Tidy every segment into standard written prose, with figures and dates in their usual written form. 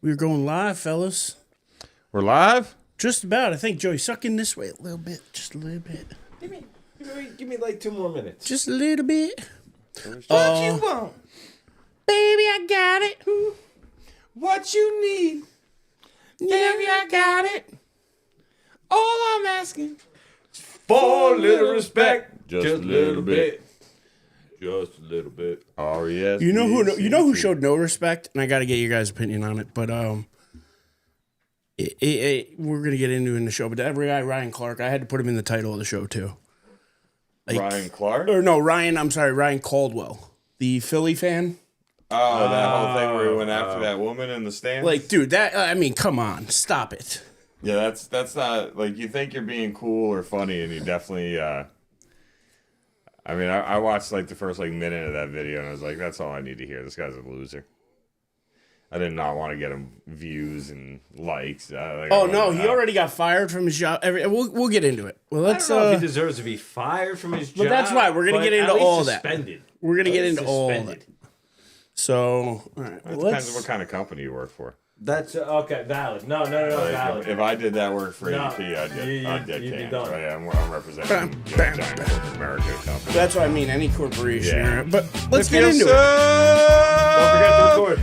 We're going live, fellas. We're live? Just about. I think, Joey, suck in this way a little bit. Just a little bit. Give me like 2 more minutes. Just a little bit. What you want? Baby, I got it. What you need? Baby, I got it. All I'm asking is for a little respect. Just a little bit. Just a little bit. Oh, yes. You know who showed no respect? And I got to get your guys' opinion on it. But we're going to get into it in the show. But that guy, Ryan Clark, I had to put him in the title of the show, too. Like, Ryan Clark? Or no, Ryan Caldwell. The Philly fan. Oh, that whole thing where he went after that woman in the stands? Like, dude, come on. Stop it. Yeah, that's not, like, you think you're being cool or funny, and you definitely, I watched, like, the first, like, minute of that video, and I was like, that's all I need to hear. This guy's a loser. I did not want to get him views and likes. He already got fired from his job. We'll get into it. Well, let's. I don't know if he deserves to be fired from his job. But that's why we're gonna get into all that. Suspended. We're gonna get into all that. So, all right. It depends on what kind of company you work for. That's okay. Valid. No, valid. If I did that work for ADP, I'd get canned. Right? I'm representing giant corporate America company. That's what I mean. Any corporation. Yeah. But let's get into it. Don't forget to record.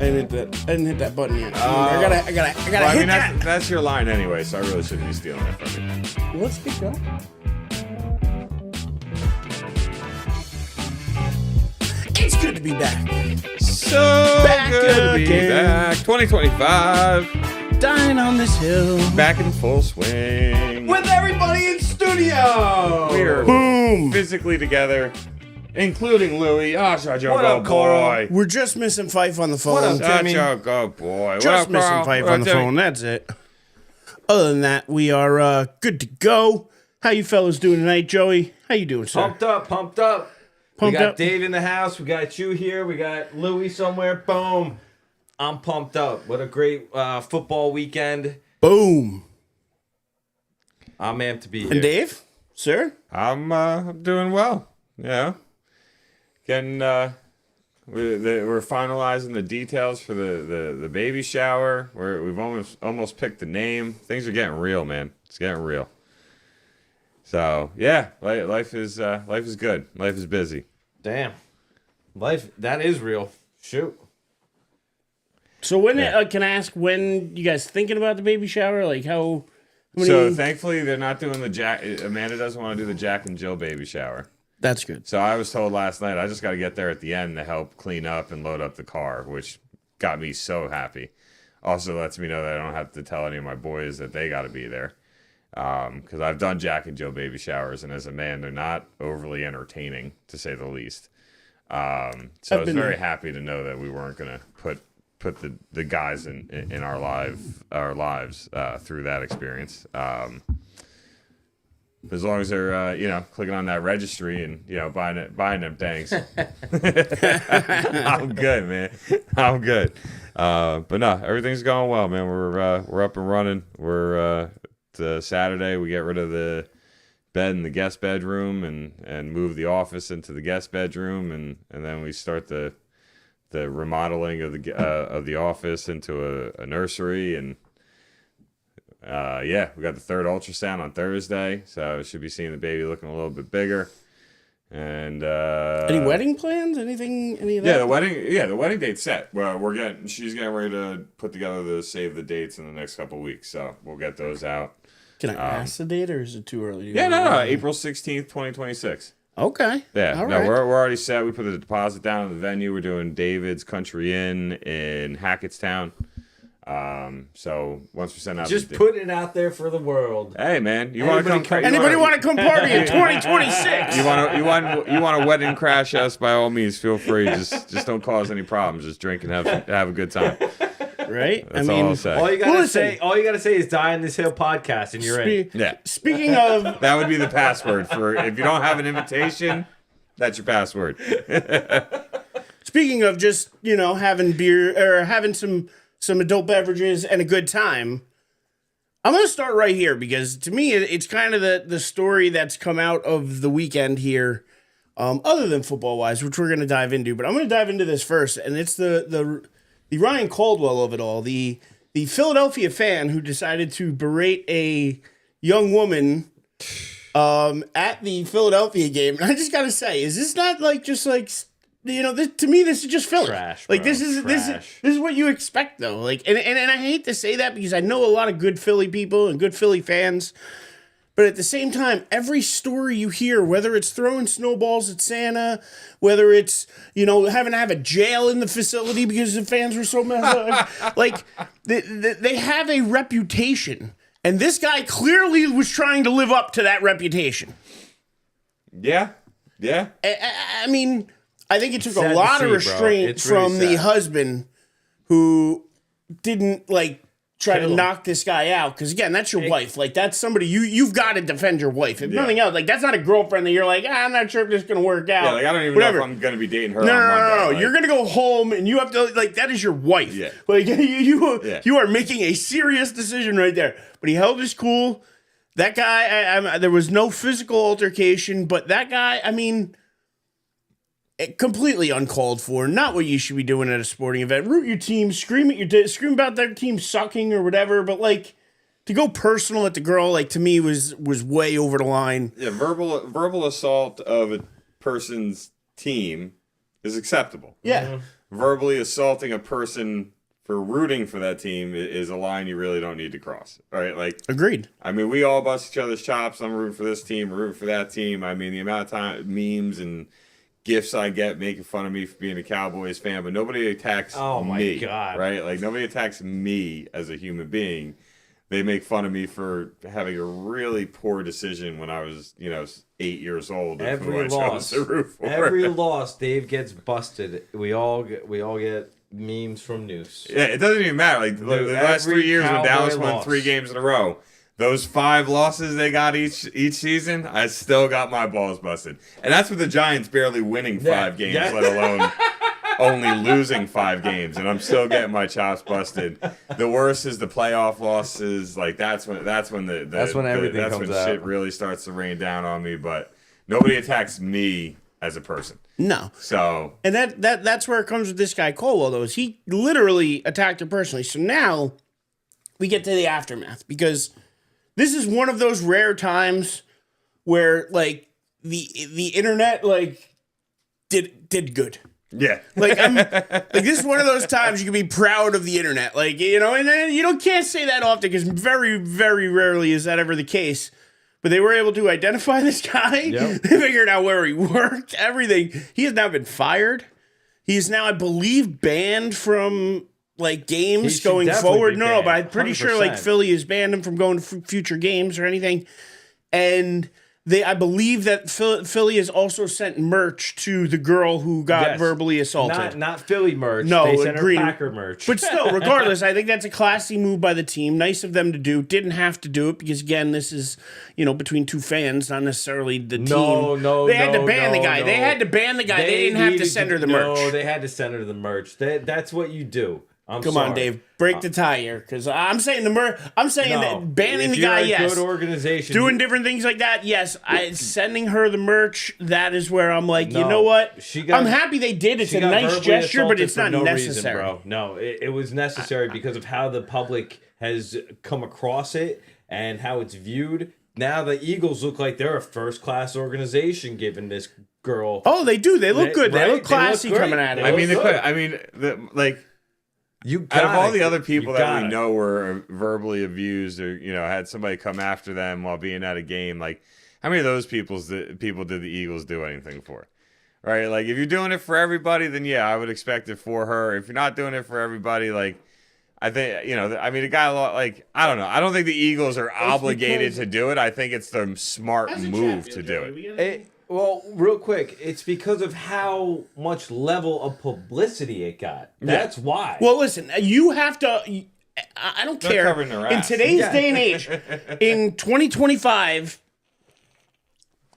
I didn't hit that button yet. I gotta hit that. That's your line anyway, so I really shouldn't be stealing it from you. Let's get going. It's good to be back. So Back good to be again. back. 2025. Dying on this hill. Back in full swing. With everybody in studio. We are Boom. physically together, including Louie. Oh, such a What good up, Carl? boy. We're just missing Fife on the phone. What up, Such Timmy? a good boy. Just What up, missing Carl? Fife What on up, the Timmy? phone. That's it. Other than that, we are good to go. How you fellas doing tonight, Joey? How you doing, sir? Pumped up. We Pumped got up. Dave in the house. We got you here. We got Louie somewhere. Boom. I'm pumped up. What a great football weekend. Boom. I'm amped to be here. And Dave, sir? I'm doing well. Yeah. Getting we're finalizing the details for the baby shower. We've almost picked the name. Things are getting real, man. It's getting real. So yeah, life is good. Life is busy. Damn. Life, that is real. Shoot. So when can I ask when you guys thinking about the baby shower? Like how many... So thankfully they're not doing the Jack. Amanda doesn't want to do the Jack and Jill baby shower. That's good. So I was told last night I just got to get there at the end to help clean up and load up the car, which got me so happy. Also lets me know that I don't have to tell any of my boys that they got to be there. Because I've done Jack and Jill baby showers, and as a man, they're not overly entertaining, to say the least. So I was very happy to know that we weren't going to put the guys in our lives through that experience. As long as they're clicking on that registry and buying them things, I'm good, man. I'm good. But no, everything's going well, man. We're up and running. We're Saturday. We get rid of the bed in the guest bedroom and move the office into the guest bedroom, and then we start the remodeling of the office into a nursery, and we got the third ultrasound on Thursday, so we should be seeing the baby looking a little bit bigger. And any wedding plans? Anything? Any of that? The wedding date's set. Well, she's getting ready to put together the save the dates in the next couple of weeks, so we'll get those out. Can I ask the date, or is it too early? No, April 16th, 2026. Okay. Yeah, all no, right. we're already set. We put the deposit down at the venue. We're doing David's Country Inn in Hackettstown. So once we send out, Just putting it out there for the world. Hey, man, you want to come? Anybody want to come party in 2026? You want to wedding crash us? By all means, feel free. Just don't cause any problems. Just drink and have a good time. Right? That's all I'll say. All you gotta say is "Die on This Hill" podcast, and you're in. Yeah. Speaking of, That would be the password for if you don't have an invitation. That's your password. speaking of just having beer or having some adult beverages and a good time, I'm gonna start right here because to me it's kind of the story that's come out of the weekend here, other than football wise, which we're gonna dive into. But I'm gonna dive into this first, and it's the the Ryan Caldwell of it all, the Philadelphia fan who decided to berate a young woman at the Philadelphia game. And I just got to say, is this not like just like, to me, this is just Philly. Trash, like, bro. this is what you expect, though. Like, and I hate to say that because I know a lot of good Philly people and good Philly fans. But at the same time, every story you hear, whether it's throwing snowballs at Santa, whether it's, having to have a jail in the facility because the fans were so messed up, like, they have a reputation. And this guy clearly was trying to live up to that reputation. Yeah. I mean, I think it took Sad a lot to of see, bro. restraint It's really from the sad. husband who didn't, like, try Kill to him. knock this guy out. Because, again, that's your wife. Like, that's somebody you've got to defend your wife. If nothing else, like, that's not a girlfriend that you're like, I'm not sure if this is going to work out. Yeah, like I don't even know if I'm going to be dating her on Monday. No. Like, You're going to go home and you have to, like, that is your wife. Yeah. Like, you are making a serious decision right there. But he held his cool. That guy, there was no physical altercation, but that guy, I mean, completely uncalled for. Not what you should be doing at a sporting event. Root your team, scream about their team sucking or whatever, but like to go personal at the girl, like to me was way over the line. Yeah, verbal assault of a person's team is acceptable. Yeah. Verbally assaulting a person for rooting for that team is a line you really don't need to cross. Right? Like, Agreed. I mean, we all bust each other's chops. I'm rooting for this team, rooting for that team. I mean, the amount of time memes and gifts I get making fun of me for being a Cowboys fan, but nobody attacks me. God. Right? Like, nobody attacks me as a human being. They make fun of me for having a really poor decision when I was, 8 years old. Every loss, Dave gets busted. We all get memes from Noose. Yeah, it doesn't even matter. Like the last 3 years when Dallas won 3 games in a row, those 5 losses they got each season, I still got my balls busted. And that's with the Giants barely winning 5 games, let alone only losing 5 games, and I'm still getting my chops busted. The worst is the playoff losses. Like that's when everything comes out. Shit really starts to rain down on me. But nobody attacks me as a person. No. So And that's where it comes with this guy Colwell, though, is he literally attacked her personally. So now we get to the aftermath, because this is one of those rare times where like the internet like did good. yeah, Like this is one of those times you can be proud of the internet, like and then can't say that often because very, very rarely is that ever the case. But they were able to identify this guy. Yep. They figured out where he worked, everything. He has now been fired. He is now, I believe, banned from like games should going definitely forward. be No, banned, but I'm pretty sure like 100%. Philly has banned him from going to future games or anything. And I believe that Philly has also sent merch to the girl who got Yes. verbally assaulted. Not Philly merch. No, they sent her agreed. Packer merch. But still, regardless, I think that's a classy move by the team. Nice of them to do. Didn't have to do it because, again, this is, between two fans, not necessarily the team. They had to ban the guy. They had to ban the guy. They didn't have to send her the merch. No, they had to send her the merch. That's what you do. Come on, Dave. Break the tie here, because I'm saying that banning if the guy, you're a yes. good organization. Doing different things like that, yes. Sending her the merch, that is where I'm like, you No, know what? she got- I'm happy they did. It's She a got nice verbally gesture, but assaulted it's for not no necessary. reason, bro. No, it was necessary because of how the public has come across it and how it's viewed. Now the Eagles look like they're a first-class organization, given this girl. Oh, they do. They look good. They right? look classy They look coming great. at it. They look good. Out of all the other people that we know were verbally abused or had somebody come after them while being at a game, like how many of those people did the Eagles do anything for? Right? Like if you're doing it for everybody, then yeah, I would expect it for her. If you're not doing it for everybody, like I think the guy, like I don't know. I don't think the Eagles are obligated to do it. I think it's the smart move to do it. Well, real quick, it's because of how much level of publicity it got. That's why. Well, listen, you have to. I don't care. covering their In ass. today's day and age, in 2025.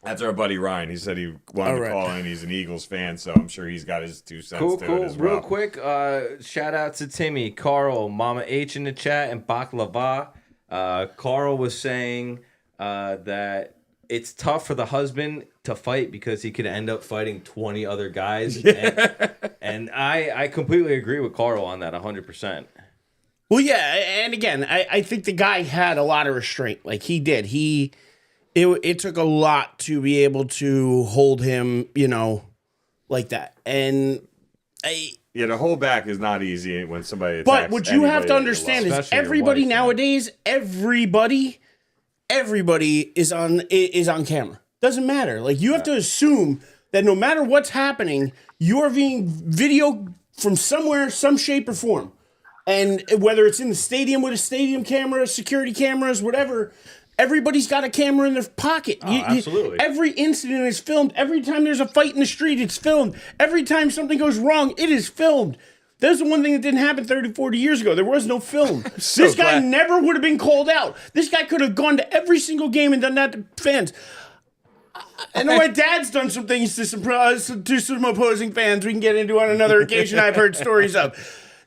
That's our buddy Ryan. He said he wanted All to right. call in. He's an Eagles fan, so I'm sure he's got his 2 cents Cool. to it as well. Real quick, shout out to Timmy, Carl, Mama H in the chat, and Baklava. Carl was saying that it's tough for the husband to fight because he could end up fighting 20 other guys. And I completely agree with Carl on that 100%. Well, yeah, and again, I think the guy had a lot of restraint. Like, he did. It took a lot to be able to hold him, like that. And to hold back is not easy when somebody attacks. But what you have to understand is everybody nowadays, everybody is on camera. Doesn't matter. Like, you have to assume that no matter what's happening, you are being video from somewhere, some shape or form. And whether it's in the stadium with a stadium camera, security cameras, whatever, everybody's got a camera in their pocket. Absolutely. Every incident is filmed. Every time there's a fight in the street, it's filmed. Every time something goes wrong, it is filmed. There's the one thing that didn't happen 30, 40 years ago. There was no film. This guy never would have been called out. This guy could have gone to every single game and done that to fans. I know my dad's done some things to some opposing fans we can get into on another occasion I've heard stories of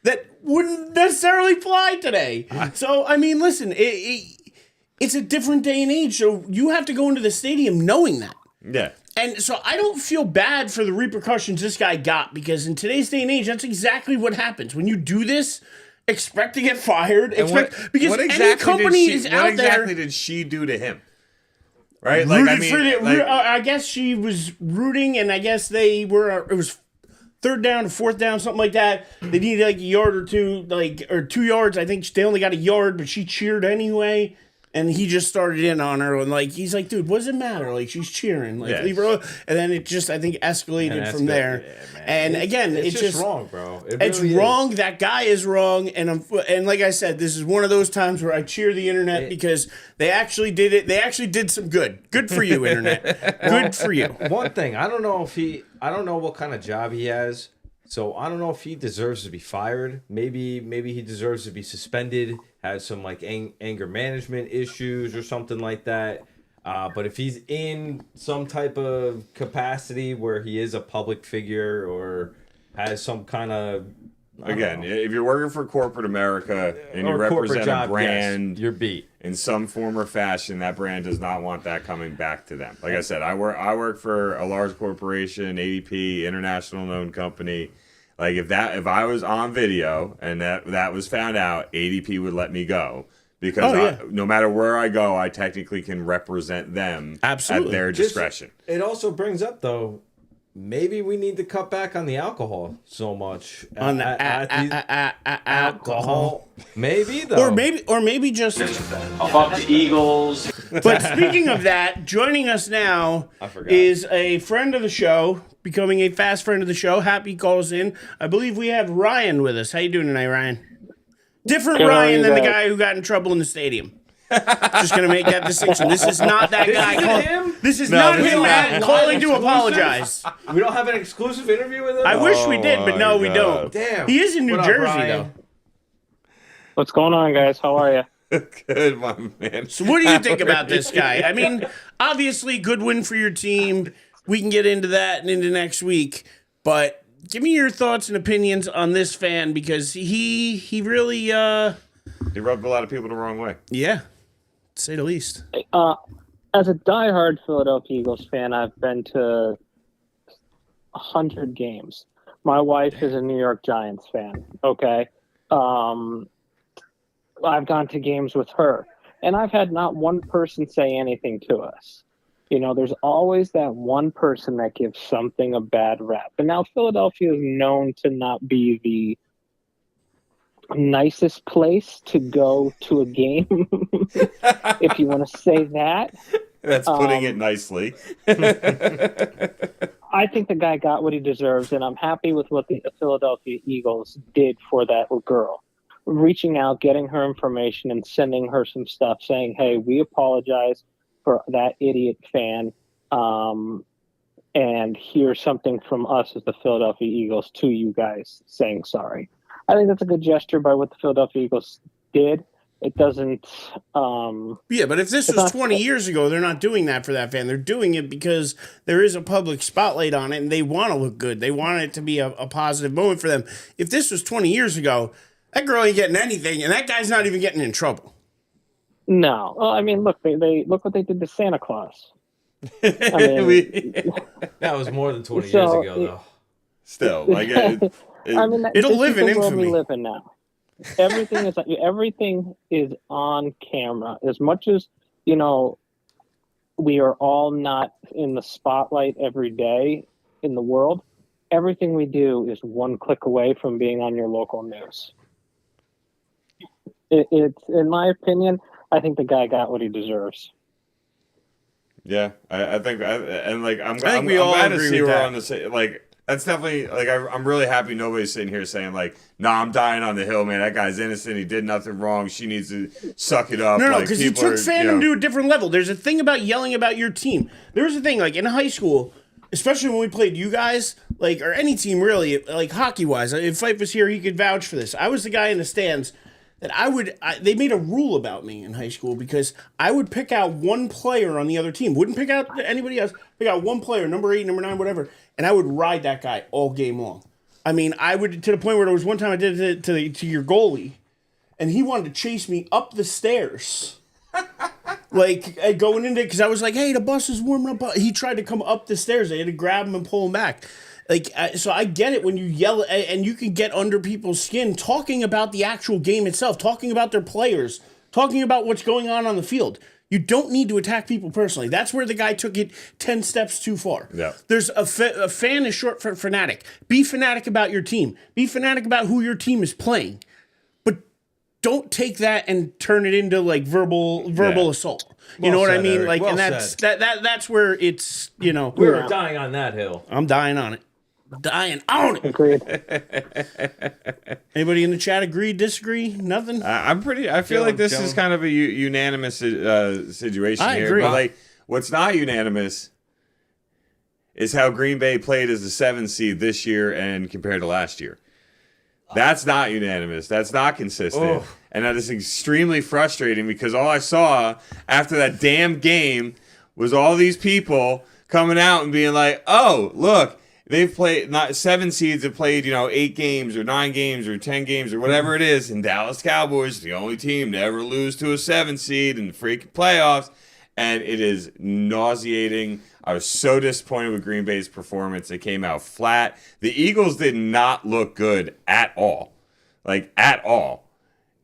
that wouldn't necessarily fly today. So, I mean, listen, it's a different day and age, so you have to go into the stadium knowing that. Yeah. And so I don't feel bad for the repercussions this guy got, because in today's day and age, that's exactly what happens. When you do this, expect to get fired. Because any company is out there. What exactly did she do to him? Right? I guess she was rooting, and I guess it was third down or fourth down, something like that. They needed like a yard or two, or 2 yards. I think they only got a yard, but she cheered anyway. And he just started in on her, and he's like, dude, what does it matter? Like, she's cheering, leave her alone. And then it just, I think, escalated from there. Yeah, and again, it's just wrong, bro. It's wrong. That guy is wrong, and like I said, this is one of those times where I cheer the internet because they actually did it. They actually did some good. Good for you, internet. Good for you. One thing, I don't know what kind of job he has. So I don't know if he deserves to be fired. Maybe he deserves to be suspended, has some anger management issues or something like that. But if he's in some type of capacity where he is a public figure or has some kind of... Again, if you're working for corporate America and you represent a brand, yes, you're beat. In some form or fashion, that brand does not want that coming back to them. Like I said, I work for a large corporation, ADP, international known company. Like if I was on video and that was found out, ADP would let me go. Because no matter where I go, I technically can represent them at their discretion. It also brings up, though, maybe we need to cut back on the alcohol so much. On alcohol. Maybe, though. Or maybe just... Fuck the Eagles. But speaking of that, joining us now is a friend of the show, becoming a fast friend of the show. Happy calls in. I believe we have Ryan with us. How you doing tonight, Ryan? Different Ryan than the guy who got in trouble in the stadium. Just going to make that distinction. This is not that guy. This is not him calling to apologize. We don't have an exclusive interview with him? I wish we did, but no, we don't. Damn. He is in New Jersey, though. What's going on, guys? How are you? Good, my man. So what do you think about this guy? I mean, obviously, good win for your team. We can get into that and into next week. But give me your thoughts and opinions on this fan, because he really... He rubbed a lot of people the wrong way. Yeah, to say the least. As a diehard Philadelphia Eagles fan, I've been to 100 games. My wife is a New York Giants fan, okay? I've gone to games with her, and I've had not one person say anything to us. You know, there's always that one person that gives something a bad rap. And now Philadelphia is known to not be the nicest place to go to a game, if you want to say that. That's putting it nicely. I think the guy got what he deserves, and I'm happy with what the Philadelphia Eagles did for that girl. Reaching out, getting her information, and sending her some stuff saying, hey, we apologize for that idiot fan, and here's something from us as the Philadelphia Eagles to you guys saying sorry. I think that's a good gesture by what the Philadelphia Eagles did. It doesn't... yeah, but if this was 20 years ago, they're not doing that for that fan. They're doing it because there is a public spotlight on it, and they want to look good. They want it to be a positive moment for them. If this was 20 years ago, that girl ain't getting anything, and that guy's not even getting in trouble. No. Well, I mean, look, they look what they did to Santa Claus. I mean, That was more than 20 So, years ago, though. Still, like it, I mean, It'll this live is in the world we infamy. live in now. Everything is on camera. As much as we are all not in the spotlight every day in the world. Everything we do is one click away from being on your local news. It's, in my opinion, I think the guy got what he deserves. Yeah, I think, and like I'm we all glad to agree see with we're that. on the same. Like that's definitely like I'm really happy nobody's sitting here saying like, "Nah, I'm dying on the hill, man. That guy's innocent. He did nothing wrong. She needs to suck it up." No, like, because you people took are, fandom to a different level. There's a thing about yelling about your team. There's a thing, like, in high school, especially when we played you guys, like, or any team really, like, hockey-wise. If Fife was here, he could vouch for this. I was the guy in the stands that they made a rule about me in high school because I would pick out one player on the other team. Wouldn't pick out anybody else. Pick out one player, number 8, number 9, whatever, and I would ride that guy all game long. I mean, I would, to the point where there was one time I did it to your goalie, and he wanted to chase me up the stairs. Like, going into it, because I was like, hey, the bus is warming up. He tried to come up the stairs. They had to grab him and pull him back. Like, so I get it when you yell, and you can get under people's skin talking about the actual game itself, talking about their players, talking about what's going on the field. You don't need to attack people personally. That's where the guy took it 10 steps too far. Yeah. There's a fan is short for fanatic. Be fanatic about your team. Be fanatic about who your team is playing. But don't take that and turn it into like verbal assault. You know what I said, mean? Eric. Like, Well and that's where it's, We're dying on that hill. I'm dying on it. Dying on it. Agreed. Anybody in the chat agree, disagree? Nothing? I feel like this is kind of a unanimous situation I here. agree. But like, what's not unanimous is how Green Bay played as a 7 seed this year and compared to last year. That's not unanimous. That's not consistent. Oh. And that is extremely frustrating because all I saw after that damn game was all these people coming out and being like, oh, look, they've played, not 7 seeds have played, 8 games or 9 games or 10 games or whatever it is. And Dallas Cowboys, the only team to ever lose to a 7 seed in the freaking playoffs. And it is nauseating. I was so disappointed with Green Bay's performance. It came out flat. The Eagles did not look good at all. Like, at all.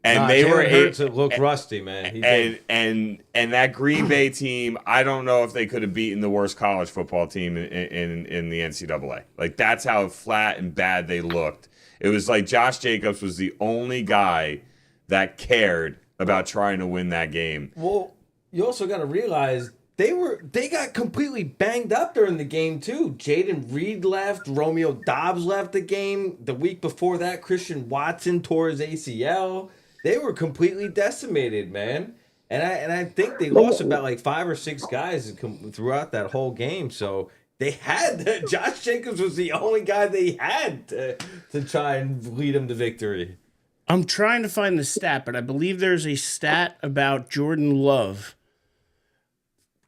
And they were Hurts looked rusty, man. He did. And that Green Bay team, I don't know if they could have beaten the worst college football team in the NCAA. Like, that's how flat and bad they looked. It was like Josh Jacobs was the only guy that cared about trying to win that game. Well, you also got to realize they got completely banged up during the game too. Jaden Reed left, Romeo Dobbs left the game. The week before that, Christian Watson tore his ACL. They were completely decimated, man. And I think they lost about like 5 or 6 guys throughout that whole game. So they had Josh Jacobs was the only guy they had to try and lead them to victory. I'm trying to find the stat, but I believe there's a stat about Jordan Love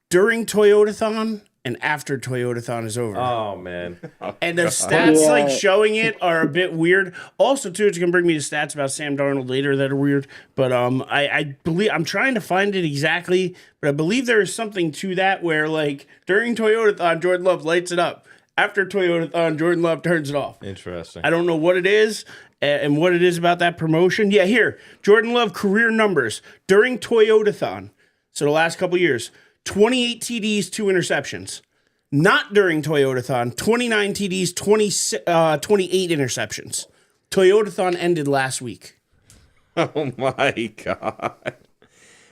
during Toyotathon and after Toyotathon is over. Oh, man. And the stats Yeah. like showing it are a bit weird. Also, too, it's gonna bring me to stats about Sam Darnold later that are weird. But I believe I'm trying to find it exactly, but I believe there is something to that where like during Toyotathon, Jordan Love lights it up. After Toyotathon, Jordan Love turns it off. Interesting. I don't know what it is and what it is about that promotion. Yeah, here, Jordan Love career numbers during Toyotathon. So the last couple years, 28 TDs, 2 interceptions. Not during Toyotathon, 29 TDs, 28 interceptions. Toyotathon ended last week. Oh my God.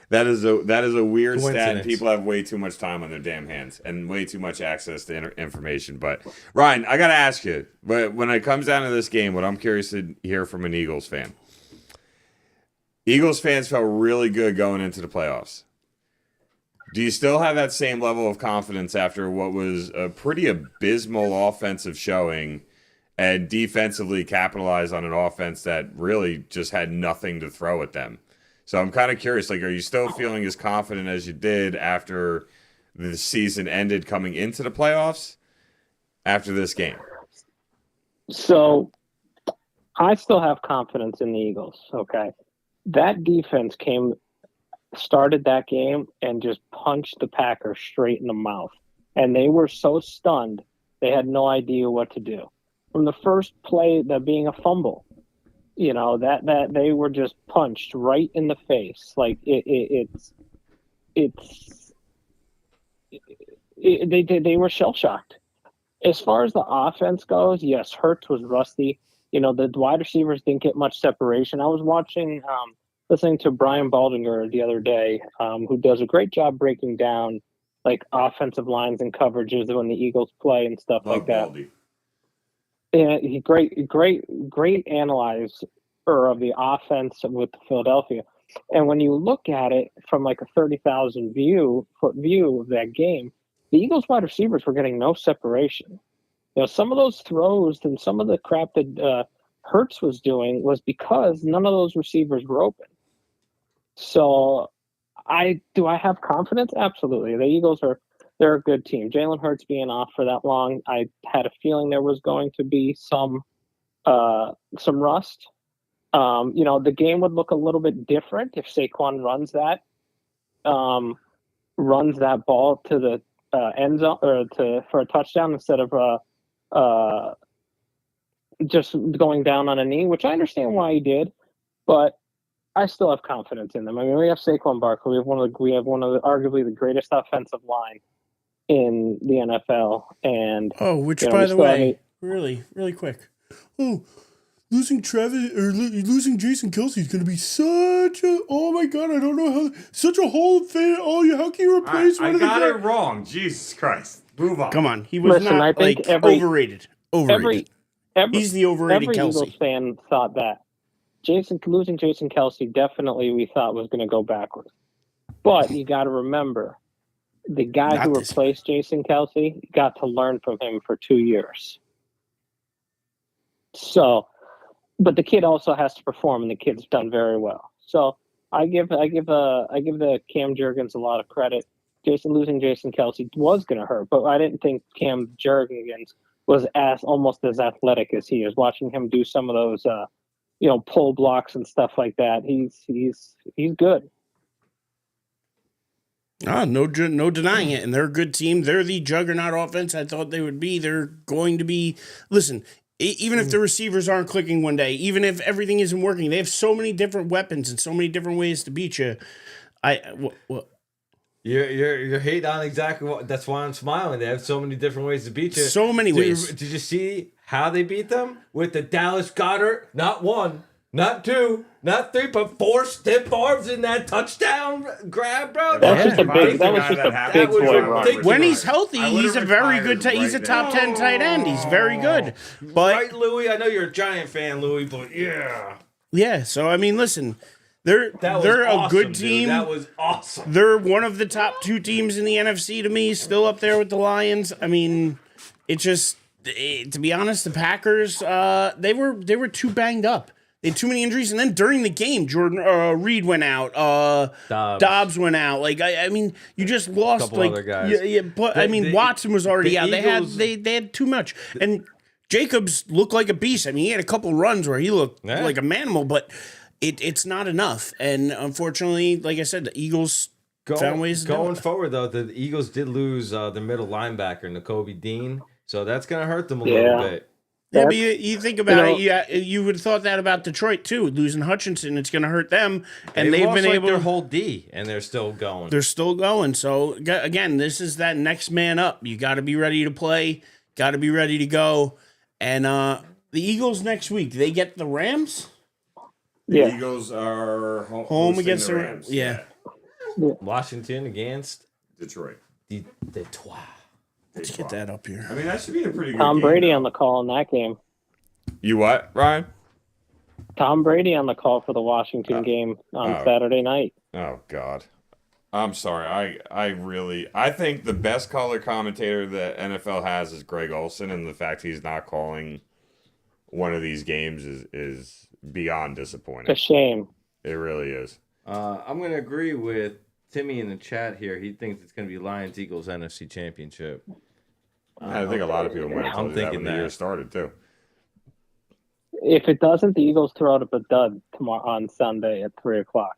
That is a weird stat. Coincidence. People have way too much time on their damn hands and way too much access to information. But Ryan, I got to ask you, but when it comes down to this game, what I'm curious to hear from an Eagles fan. Eagles fans felt really good going into the playoffs. Do you still have that same level of confidence after what was a pretty abysmal offensive showing and defensively capitalize on an offense that really just had nothing to throw at them? So I'm kind of curious, like, are you still feeling as confident as you did after the season ended coming into the playoffs after this game? So I still have confidence in the Eagles. Okay. That defense started that game and just punched the Packers straight in the mouth. and they were so stunned they had no idea what to do. From the first play, that being a fumble, that they were just punched right in the face. Like they were shell shocked. As far as the offense goes, yes, Hurts was rusty. The wide receivers didn't get much separation. I was listening to Brian Baldinger the other day, who does a great job breaking down like offensive lines and coverages when the Eagles play and stuff like that. Baldy. And he great analyzer of the offense with Philadelphia. And when you look at it from like a 30,000 foot view of that game, the Eagles wide receivers were getting no separation. Some of those throws and some of the crap that Hurts was doing was because none of those receivers were open. So do I have confidence? Absolutely. The Eagles they're a good team. Jalen Hurts being off for that long, I had a feeling there was going to be some rust. The game would look a little bit different if Saquon runs that ball to the end zone or for a touchdown instead of just going down on a knee, which I understand why he did, but I still have confidence in them. I mean, we have Saquon Barkley. We have one of arguably the greatest offensive line in the NFL. And which by the way, really, really quick. Losing Travis or losing Jason Kelsey is going to be such a I don't know how such a Hall of Fame. How can you replace one of the I got it wrong. Jesus Christ. Move on. Come on. He was overrated. Overrated. He's the overrated every Kelsey. Eagles fan thought that. Losing Jason Kelsey definitely we thought was going to go backwards. But you got to remember, the guy who replaced Jason Kelsey got to learn from him for 2 years. So, but the kid also has to perform, and the kid's done very well. So I give the Cam Jurgens a lot of credit. Losing Jason Kelsey was going to hurt, but I didn't think Cam Jurgens was almost as athletic as he is. Watching him do some of those, pull blocks and stuff like that, he's good. No denying it, and they're a good team. They're the juggernaut offense I thought they would be. They're going to be. Listen, even if the receivers aren't clicking one day, even if everything isn't working, they have so many different weapons and so many different ways to beat you. You're hating on exactly what. That's why I'm smiling. They have so many different ways to beat you. So many ways. Did you see how they beat them with the Dallas Goedert? Not one, not two, not three, but 4 stiff arms in that touchdown grab, bro. That was just a big boy run. When he's healthy, he's a very good. He's a top 10 tight end. He's very good. But right, Louis. I know you're a Giant fan, Louis, but yeah. Yeah. So I mean, listen. They're awesome, a good team. Dude. That was awesome. They're one of the top 2 teams in the NFC to me, still up there with the Lions. I mean, it just to be honest, the Packers they were too banged up. They had too many injuries, and then during the game, Jordan Reed went out, Dobbs went out. Like I mean, you just lost couple other guys. Yeah, but Watson was already out. Eagles, they had too much, and Jacobs looked like a beast. I mean, he had a couple runs where he looked like a manimal, but. It's not enough, and unfortunately, like I said, the Eagles found ways to going forward. Though the Eagles did lose their middle linebacker, Nakobe Dean, so that's going to hurt them a little bit. Yeah, but you think about it. You would have thought that about Detroit too. Losing Hutchinson, it's going to hurt them, and they've been able their whole D, and they're still going. They're still going. So again, this is that next man up. You got to be ready to play. Got to be ready to go. And the Eagles next week, they get the Rams. The Eagles are home against the Rams. Yeah. Washington against Detroit. Detroit. Let's get that up here. I mean, that should be a pretty good Tom game, Brady though. on the call in that game. You what, Ryan? Tom Brady on the call for the Washington game on Saturday night. Oh, God. I'm sorry. I think the best color commentator that NFL has is Greg Olson, and the fact he's not calling one of these games is beyond disappointing. A shame. It really is. I'm going to agree with Timmy in the chat here. He thinks it's going to be Lions-Eagles NFC Championship. I think a lot of people might have told you that when the year started, too. If it doesn't, the Eagles throw out a dud tomorrow on Sunday at 3:00.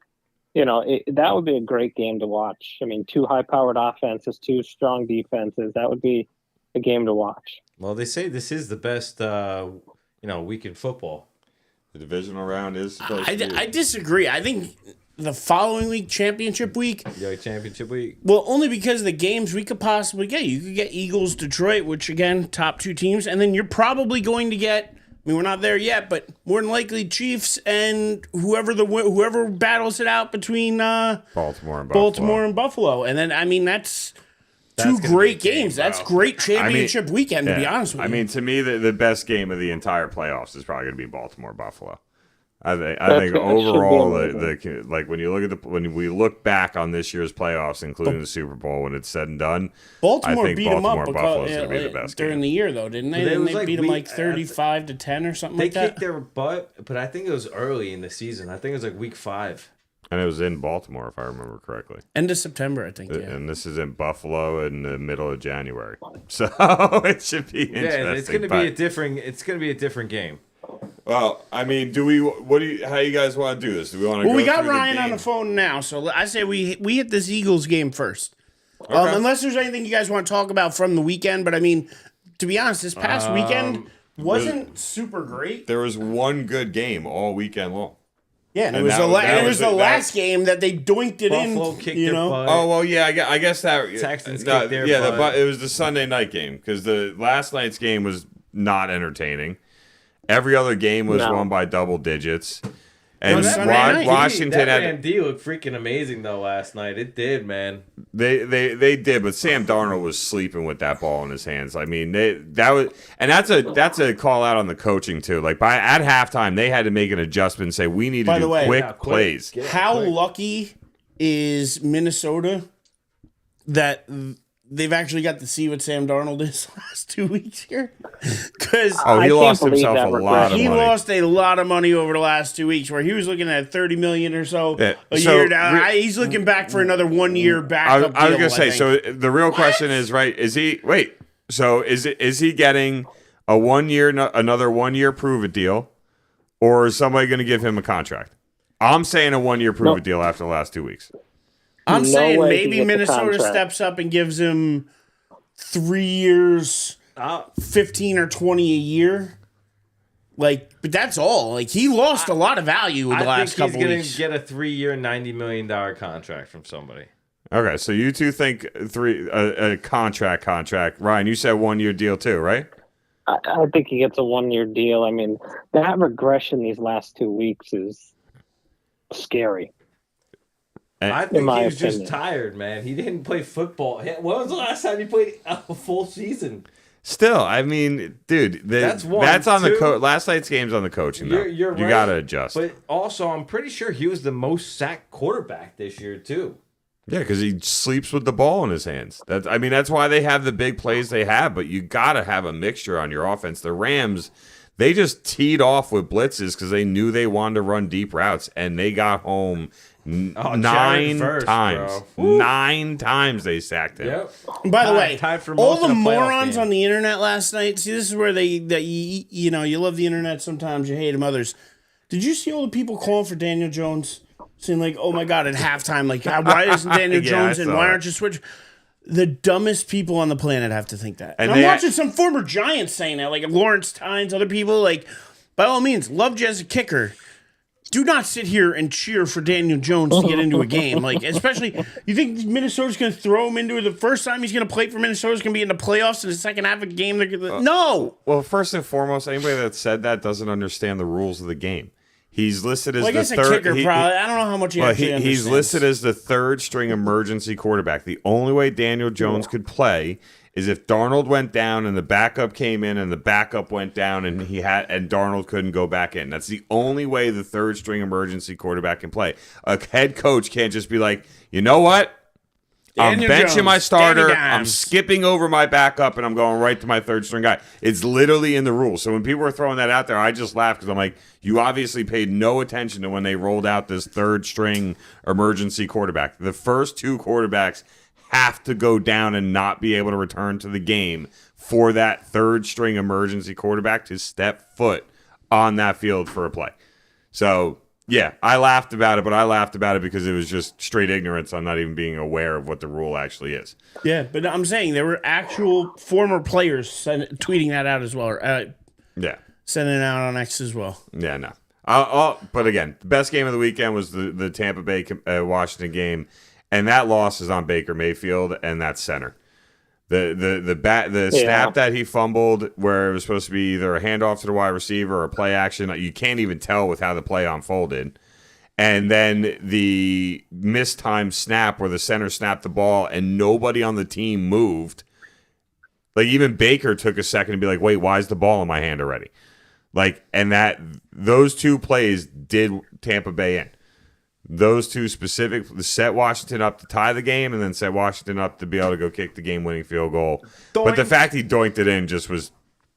that would be a great game to watch. I mean, 2 high-powered offenses, 2 strong defenses. That would be a game to watch. Well, they say this is the best, week in football. The divisional round is supposed to be. I disagree. I think the following week, championship week. Yeah, championship week. Well, only because of the games we could possibly get. You could get Eagles, Detroit, which again, top 2 teams, and then you're probably going to get. I mean, we're not there yet, but more than likely Chiefs and whoever battles it out between Baltimore and Buffalo. And then, I mean, that's 2 great games. That's great championship weekend, to be honest with you. I mean, to me, the best game of the entire playoffs is probably going to be Baltimore-Buffalo. I think overall, when we look back on this year's playoffs, including the Super Bowl, when it's said and done, Baltimore I think beat them up Buffalo's going to be the best during game. the year, though, didn't they? They beat them like 35-10 or something like that. They kicked their butt, but I think it was early in the season. I think it was like week 5. And it was in Baltimore, if I remember correctly. End of September, I think. Yeah. And this is in Buffalo in the middle of January, so it should be interesting. Yeah, it's going to be a different. It's going to be a different game. Well, I mean, how you guys want to do this? Do we want to? Well, we got Ryan on the phone now, so I say we hit this Eagles game first. Okay. Unless there's anything you guys want to talk about from the weekend, but I mean, to be honest, this past weekend wasn't super great. There was one good game all weekend long. Yeah, and it was the last game that they doinked it Buffalo in. Kicked their butt. Oh well, yeah. I guess that Texans kicked their butt. It was the Sunday night game because the last night's game was not entertaining. Every other game was won by double digits. And Washington that man D looked freaking amazing though last night. It did, man. They did, but Sam Darnold was sleeping with that ball in his hands. I mean, that's a call out on the coaching too. Like at halftime, they had to make an adjustment and say we need to do quick plays. How lucky is Minnesota that they've actually got to see what Sam Darnold is the last 2 weeks here? Because he lost himself a lot of money. He lost a lot of money over the last 2 weeks, where he was looking at $30 million or so a year now. He's looking back for another 1 year backup deal. I was gonna say. So the real question is, right? Is he is he getting another 1 year prove it deal, or is somebody going to give him a contract? I'm saying a 1 year prove it deal after the last 2 weeks. I'm saying maybe Minnesota steps up and gives him 3 years, 15 or 20 a year. But that's all. He lost a lot of value in the last couple weeks. He's going to get a 3-year, $90 million contract from somebody. Okay, so you two think a contract. Ryan, you said 1 year deal too, right? I think he gets a 1 year deal. I mean, that regression these last 2 weeks is scary. I think he was just tired, man. He didn't play football. When was the last time he played a full season? Still, I mean, dude, that's on the coach. Last night's game's on the coaching. You're right, you got to adjust. But also, I'm pretty sure he was the most sacked quarterback this year too. Yeah, because he sleeps with the ball in his hands. That's why they have the big plays they have. But you got to have a mixture on your offense. The Rams, they just teed off with blitzes because they knew they wanted to run deep routes, and they got home. 9 times. 9 times they sacked him. Yep. By the way, all the morons game on the internet last night. See, this is where you love the internet sometimes, you hate them others. Did you see all the people calling for Daniel Jones? Saying like, "Oh my God!" at halftime, like, "Why isn't Daniel Jones in? Why aren't you switching?" The dumbest people on the planet have to think that. And I'm watching some former Giants saying that, like Lawrence Tynes, other people. Like, by all means, loved you as a kicker. Do not sit here and cheer for Daniel Jones to get into a game. Like, especially, you think Minnesota's going to throw him into it the first time he's going to play for Minnesota's going to be in the playoffs in the second half of a game? No. Well, first and foremost, anybody that said that doesn't understand the rules of the game. He's listed as the third. Kicker, probably. I don't know how much he actually understands. He's listed as the third string emergency quarterback. The only way Daniel Jones could play is if Darnold went down and the backup came in and the backup went down and Darnold couldn't go back in. That's the only way the third string emergency quarterback can play. A head coach can't just be like, you know what? I'm benching my starter. I'm skipping over my backup, and I'm going right to my third string guy. It's literally in the rules. So when people were throwing that out there, I just laughed because I'm like, you obviously paid no attention to when they rolled out this third string emergency quarterback. The first 2 quarterbacks have to go down and not be able to return to the game for that third string emergency quarterback to step foot on that field for a play. So Yeah, I laughed about it, but I laughed about it because it was just straight ignorance on not even being aware of what the rule actually is. Yeah, but I'm saying there were actual former players tweeting that out as well, or sending it out on X as well. Yeah, no. But again, the best game of the weekend was the Tampa Bay Washington game, and that loss is on Baker Mayfield and that center. The snap that he fumbled, where it was supposed to be either a handoff to the wide receiver or a play action, you can't even tell with how the play unfolded. And then the mistimed snap where the center snapped the ball and nobody on the team moved. Like, even Baker took a second to be like, wait, why is the ball in my hand already? Like, and those two plays did Tampa Bay in. Those two specific set Washington up to tie the game and then set Washington up to be able to go kick the game-winning field goal. Doink. But the fact he doinked it in just was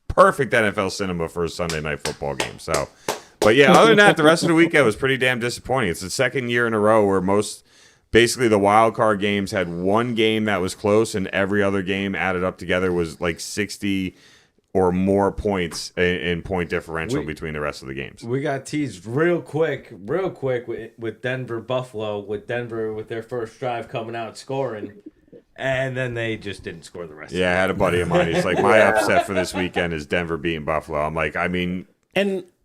perfect NFL cinema for a Sunday night football game. So, but yeah, other than that, the rest of the weekend was pretty damn disappointing. It's the second year in a row where basically the wild card games had one game that was close and every other game added up together was like 60 or more points in point differential between the rest of the games. We got teased real quick with Denver Buffalo, with Denver with their first drive coming out scoring, and then they just didn't score the rest. Yeah, I had a buddy of mine. He's like, my upset for this weekend is Denver beating Buffalo. I'm like, I mean,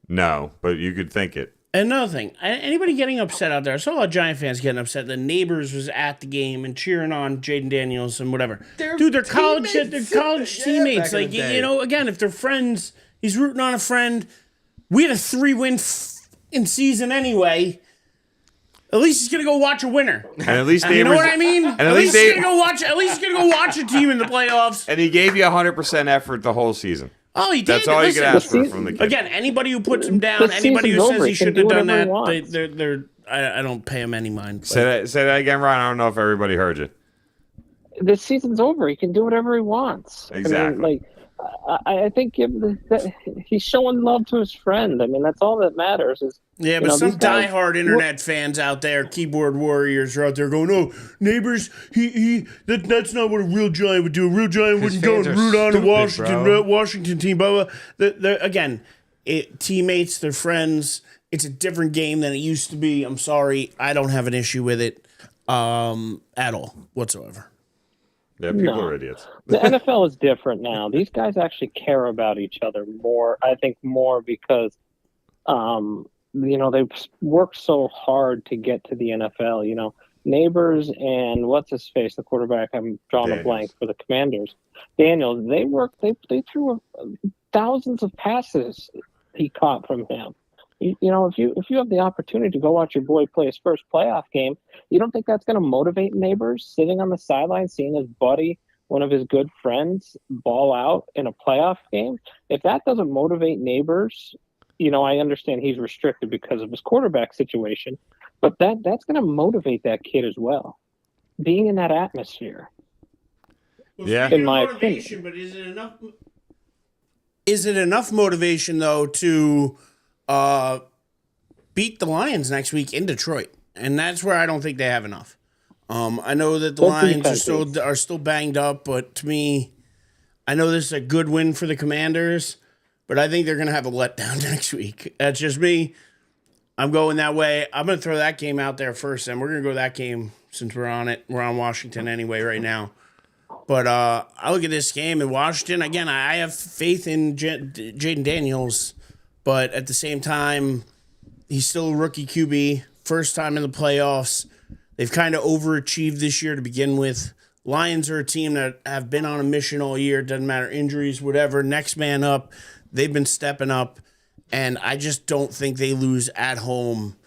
no, but you could think it. Another thing, anybody getting upset out there? I saw a lot of Giant fans getting upset. The neighbors was at the game and cheering on Jaden Daniels and whatever. They're college teammates. Like, again, if they're friends, he's rooting on a friend. We had a 3-win in season anyway. At least he's gonna go watch a winner. And at least you know what I mean? At least he's gonna go watch. At least he's gonna go watch a team in the playoffs. And he gave you 100% effort the whole season. Oh, he did. That's all you can ask for from the kid. Again, anybody who puts him down, anybody who says he shouldn't have done that, I don't pay him any mind. Say that again, Ryan. I don't know if everybody heard you. The season's over. He can do whatever he wants. Exactly. I think he's showing love to his friend. I mean, that's all that matters. But some diehard internet fans out there, keyboard warriors, are out there going, "Oh, neighbors, that's not what a real Giant would do. A real Giant wouldn't go and root on a Washington team." Blah blah. Again, teammates, they're friends. It's a different game than it used to be. I'm sorry, I don't have an issue with it at all whatsoever. Yeah, people are idiots. The NFL is different now. These guys actually care about each other more. I think more because, they've worked so hard to get to the NFL. Neighbors and what's his face, the quarterback. I'm drawing a blank for the Commanders. Daniels. They threw thousands of passes he caught from him. If you have the opportunity to go watch your boy play his first playoff game, you don't think that's going to motivate neighbors sitting on the sideline, seeing his buddy, one of his good friends, ball out in a playoff game? If that doesn't motivate neighbors, I understand he's restricted because of his quarterback situation, but that's going to motivate that kid as well. Being in that atmosphere. Yeah, in my opinion. But is it enough? Is it enough motivation though to beat the Lions next week in Detroit? And that's where I don't think they have enough. I know that the Lions are still banged up, but to me, I know this is a good win for the Commanders, but I think they're going to have a letdown next week. That's just me. I'm going that way. I'm going to throw that game out there first, and we're going to go that game since we're on it. We're on Washington anyway right now. But I look at this game in Washington. Again, I have faith in Jaden Daniels, but at the same time, he's still a rookie QB. First time in the playoffs. They've kind of overachieved this year to begin with. Lions are a team that have been on a mission all year. Doesn't matter, injuries, whatever. Next man up. They've been stepping up. And I just don't think they lose at home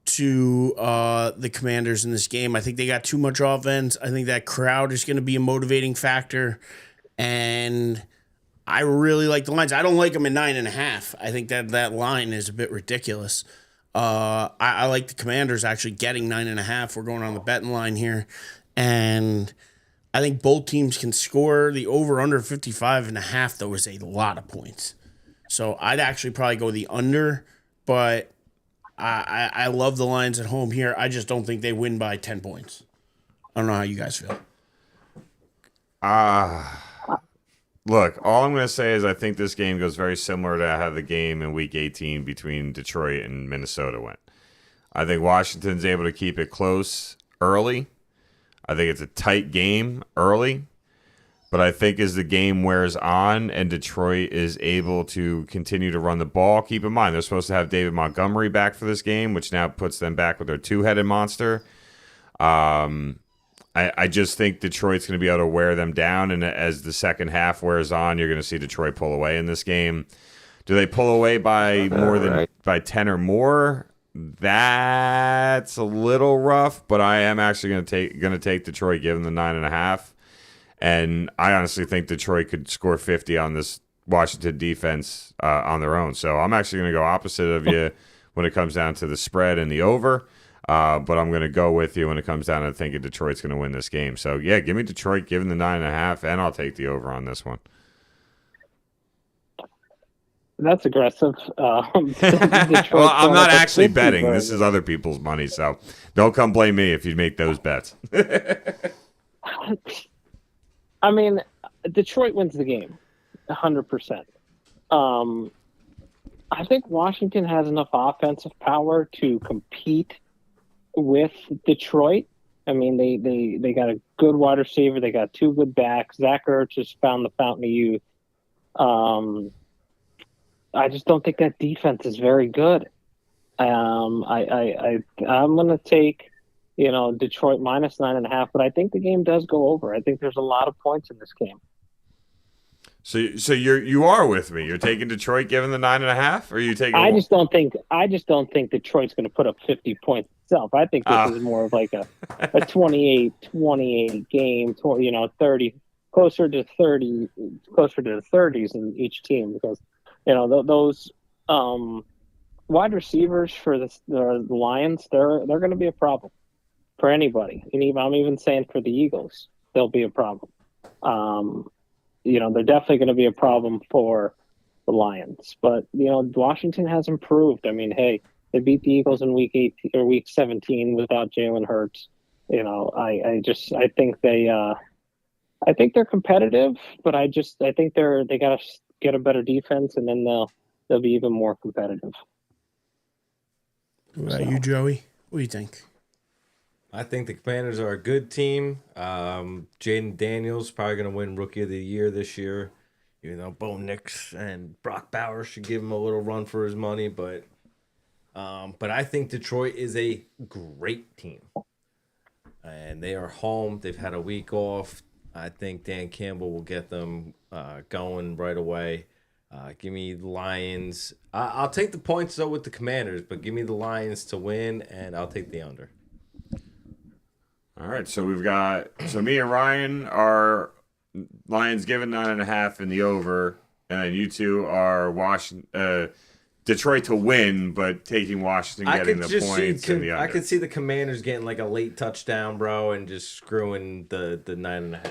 to the Commanders in this game. I think they got too much offense. I think that crowd is going to be a motivating factor. And I really like the Lions. I don't like them at 9.5. I think that line is a bit ridiculous. I like the Commanders actually getting 9.5. We're going on the betting line here. And I think both teams can score. The over-under 55.5, though, is a lot of points. So I'd actually probably go the under, but I love the Lions at home here. I just don't think they win by 10 points. I don't know how you guys feel. Look, all I'm going to say is I think this game goes very similar to how the game in Week 18 between Detroit and Minnesota went. I think Washington's able to keep it close early. I think it's a tight game early. But I think as the game wears on and Detroit is able to continue to run the ball, keep in mind, they're supposed to have David Montgomery back for this game, which now puts them back with their two-headed monster. I just think Detroit's going to be able to wear them down, and as the second half wears on, you're going to see Detroit pull away in this game. Do they pull away by more than by 10 or more? That's a little rough, but I am actually going to take Detroit, give them the 9.5. And I honestly think Detroit could score 50 on this Washington defense on their own. So I'm actually going to go opposite of you when it comes down to the spread and the over. But I'm going to go with you when it comes down to thinking Detroit's going to win this game. So, yeah, give me Detroit, give them the 9.5, and I'll take the over on this one. That's aggressive. Well, I'm not actually betting. This is other people's money, so don't come blame me if you make those bets. I mean, Detroit wins the game, 100%. I think Washington has enough offensive power to compete with Detroit. I mean, they got a good wide receiver. They got two good backs. Zach Erich just found the fountain of youth. I just don't think that defense is very good. I'm going to take, Detroit minus 9.5, but I think the game does go over. I think there's a lot of points in this game. So you are with me. You're taking Detroit, given the 9.5, or are you taking? I just don't think Detroit's going to put up 50 points itself. I think this is more of like a 28 game, 30, closer to the 30s in each team, because those wide receivers for the Lions, they're going to be a problem for anybody. And I'm even saying for the Eagles, they'll be a problem. They're definitely going to be a problem for the Lions. But, Washington has improved. I mean, hey, they beat the Eagles in week 18 or week 17 without Jalen Hurts. I think they're competitive, but I think they got to get a better defense, and then they'll be even more competitive. What about you, Joey? What do you think? I think the Commanders are a good team. Jaden Daniels probably going to win Rookie of the Year this year. Bo Nix and Brock Bowers should give him a little run for his money, but I think Detroit is a great team, and they are home. They've had a week off. I think Dan Campbell will get them going right away. Give me the Lions. I'll take the points, though, with the Commanders, but give me the Lions to win, and I'll take the under. All right, so me and Ryan are Lions given 9.5 in the over, and then you two are Detroit to win, but taking Washington getting the points and the under. I could see the Commanders getting like a late touchdown, bro, and just screwing the 9.5.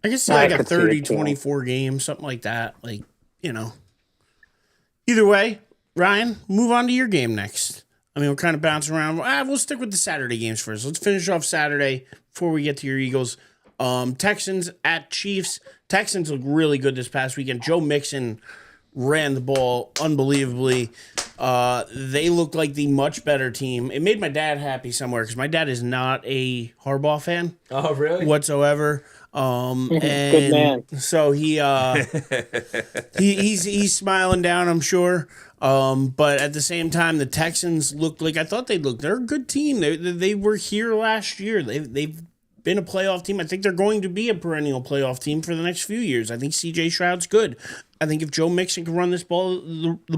I could see like a 30-24 game, something like that. Either way, Ryan, move on to your game next. I mean, we're kind of bouncing around. We'll stick with the Saturday games first. Let's finish off Saturday before we get to your Eagles. Texans at Chiefs. Texans look really good this past weekend. Joe Mixon ran the ball unbelievably. They look like the much better team. It made my dad happy somewhere because my dad is not a Harbaugh fan. Oh, really? Whatsoever. And good man. So he's smiling down, I'm sure. But at the same time, the Texans looked like I thought they'd look. They're a good team. They were here last year. They've been a playoff team. I think they're going to be a perennial playoff team for the next few years. I think C.J. Stroud's good. I think if Joe Mixon can run the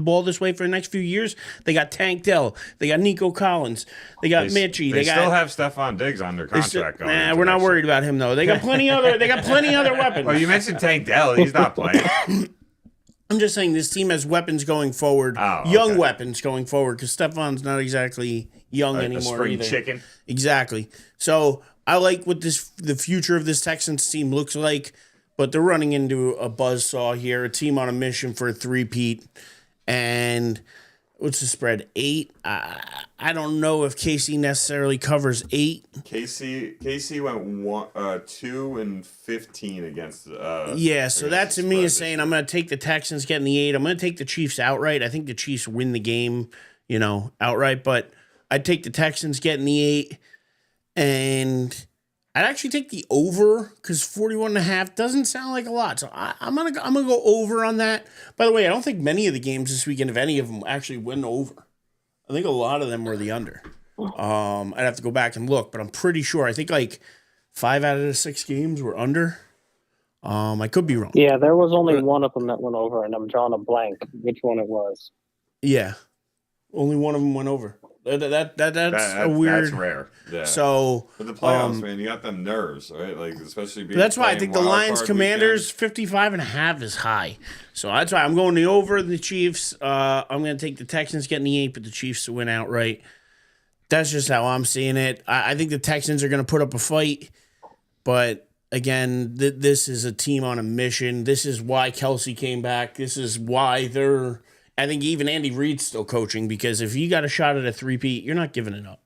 ball this way for the next few years, they got Tank Dell, they got Nico Collins, they got Mitchie. They still have Stephon Diggs under contract. We're not worried about him though. They got plenty other. They got plenty other weapons. Well, you mentioned Tank Dell. He's not playing. I'm just saying this team has weapons going forward, young weapons going forward, because Stephon's not exactly young anymore. A spring either. Chicken. Exactly. So I like what the future of this Texans team looks like, but they're running into a buzzsaw here, a team on a mission for a three-peat. And what's the spread? 8? I don't know if KC necessarily covers 8. KC went 2-15 against. So that to me is saying I'm going to take the Texans getting the 8. I'm going to take the Chiefs outright. I think the Chiefs win the game, outright. But I'd take the Texans getting the 8, and I'd actually take the over because 41.5 doesn't sound like a lot. So I'm gonna go over on that. By the way, I don't think many of the games this weekend, if any of them, actually went over. I think a lot of them were the under. I'd have to go back and look, but I'm pretty sure. I think like 5 out of the 6 games were under. I could be wrong. Yeah, there was only one of them that went over, and I'm drawing a blank which one it was. Yeah, only one of them went over. That's a weird. That's rare. Yeah. So, but the playoffs, man, you got them nerves, right? Like especially being. That's why I think the Lions Wildcard Commanders Weekend. 55.5 is high. So that's why I'm going the over the Chiefs. I'm going to take the Texans getting the 8, but the Chiefs to win outright. That's just how I'm seeing it. I think the Texans are going to put up a fight, but again, this is a team on a mission. This is why Kelsey came back. This is why they're. I think even Andy Reid's still coaching because if you got a shot at a 3-peat, you're not giving it up.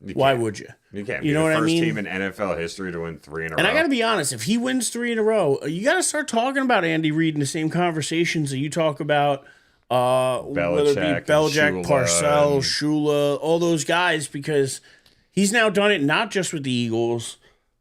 Why would you? You can't. You be know the what I first mean? team in NFL history to win 3 in a row. And I got to be honest, if he wins 3 in a row, you got to start talking about Andy Reid in the same conversations that you talk about whether it be Belichick, Parcells, Shula, all those guys, because he's now done it not just with the Eagles,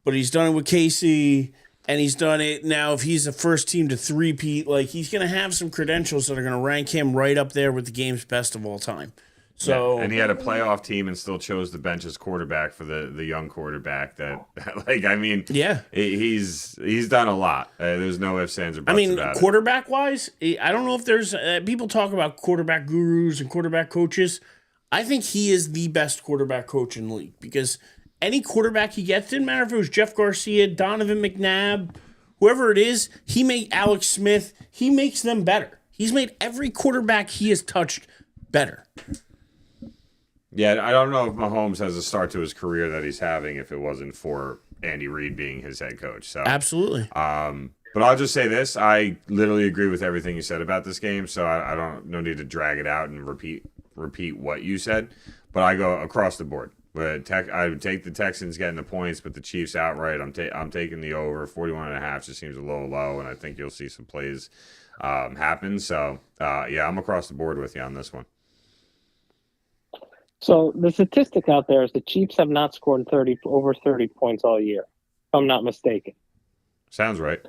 but he's done it with KC. And he's done it now. If he's the first team to 3-peat, like he's going to have some credentials that are going to rank him right up there with the game's best of all time. So, yeah. And he had a playoff team and still chose to bench his quarterback for the young quarterback. That, like, I mean, yeah, he's done a lot. There's no ifs, ands, or buts about quarterback wise, I don't know if there's people talk about quarterback gurus and quarterback coaches. I think he is the best quarterback coach in the league because. Any quarterback he gets, didn't matter if it was Jeff Garcia, Donovan McNabb, whoever it is, he made Alex Smith, he makes them better. He's made every quarterback he has touched better. Yeah, I don't know if Mahomes has a start to his career that he's having if it wasn't for Andy Reid being his head coach. So absolutely. But I'll just say this: I literally agree with everything you said about this game. So I don't no need to drag it out and repeat what you said. But I go across the board. But I would take the Texans getting the points, but the Chiefs outright. I'm taking the over. 41.5 just seems a little low, and I think you'll see some plays happen. So yeah, I'm across the board with you on this one. So the statistic out there is the Chiefs have not scored over 30 points all year, if I'm not mistaken. Sounds right.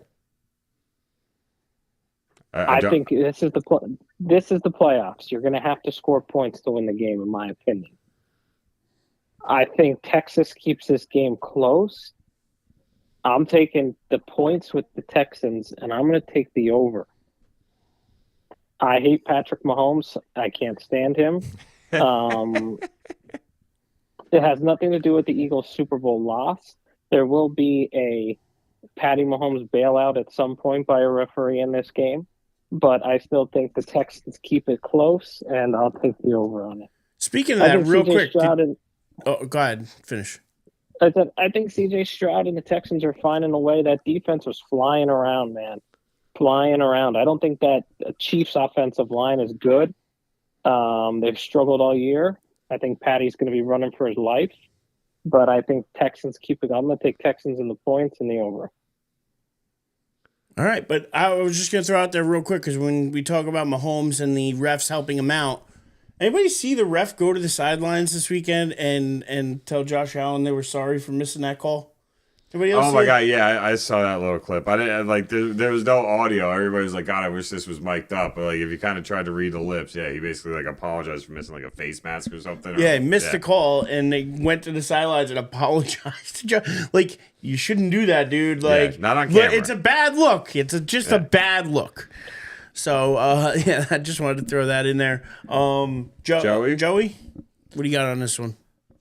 I think this is the playoffs. You're going to have to score points to win the game, in my opinion. I think Texas keeps this game close. I'm taking the points with the Texans, and I'm going to take the over. I hate Patrick Mahomes. I can't stand him. It has nothing to do with the Eagles' Super Bowl loss. There will be a Patty Mahomes bailout at some point by a referee in this game, but I still think the Texans keep it close, and I'll take the over on it. Speaking of that, real quick. Oh, go ahead. Finish. I think C.J. Stroud and the Texans are finding a way. That defense was flying around, man. Flying around. I don't think that Chiefs' offensive line is good. They've struggled all year. I think Patty's going to be running for his life. But I think Texans keep it. I'm going to take Texans in the points and the over. All right, but I was just going to throw out there real quick because when we talk about Mahomes and the refs helping him out, anybody see the ref go to the sidelines this weekend and tell Josh Allen they were sorry for missing that call? Anybody else? Oh my God, yeah, I saw that little clip. I didn't like there was no audio. Everybody was like, God, I wish this was mic'd up. But like, if you kind of tried to read the lips, yeah, he basically like apologized for missing like a face mask or something. Yeah, he missed the call, and they went to the sidelines and apologized to Josh. Like, you shouldn't do that, dude. Like, not on camera. It's a bad look. It's just a bad look. So, yeah, I just wanted to throw that in there. Joey, what do you got on this one?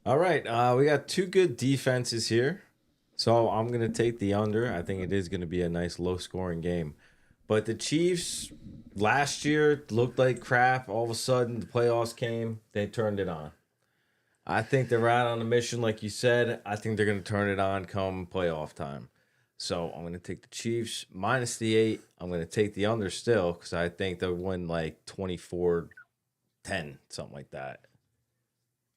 All right, we got two good defenses here. So I'm going to take the under. I think it is going to be a nice low-scoring game. But the Chiefs last year looked like crap. All of a sudden, the playoffs came. They turned it on. I think they're out on a mission, like you said. I think they're going to turn it on come playoff time. So I'm going to take the Chiefs minus the 8. I'm going to take the under still because I think they'll win like 24-10, something like that.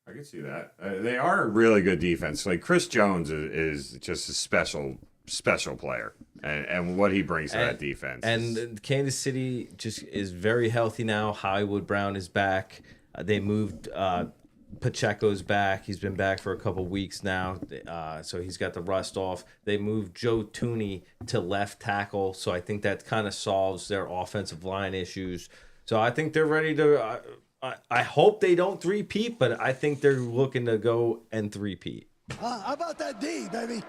I can see that. They are a really good defense. Like Chris Jones is just a special player, and what he brings to that defense. And Kansas City just is very healthy now. Hollywood Brown is back. They moved Pacheco's back. He's been back for a couple weeks now, so he's got the rust off. They moved Joe Tooney to left tackle, so I think that kind of solves their offensive line issues. So I think they're ready to. I hope they don't three-peat, but I think they're looking to go and three-peat. How about that D, baby?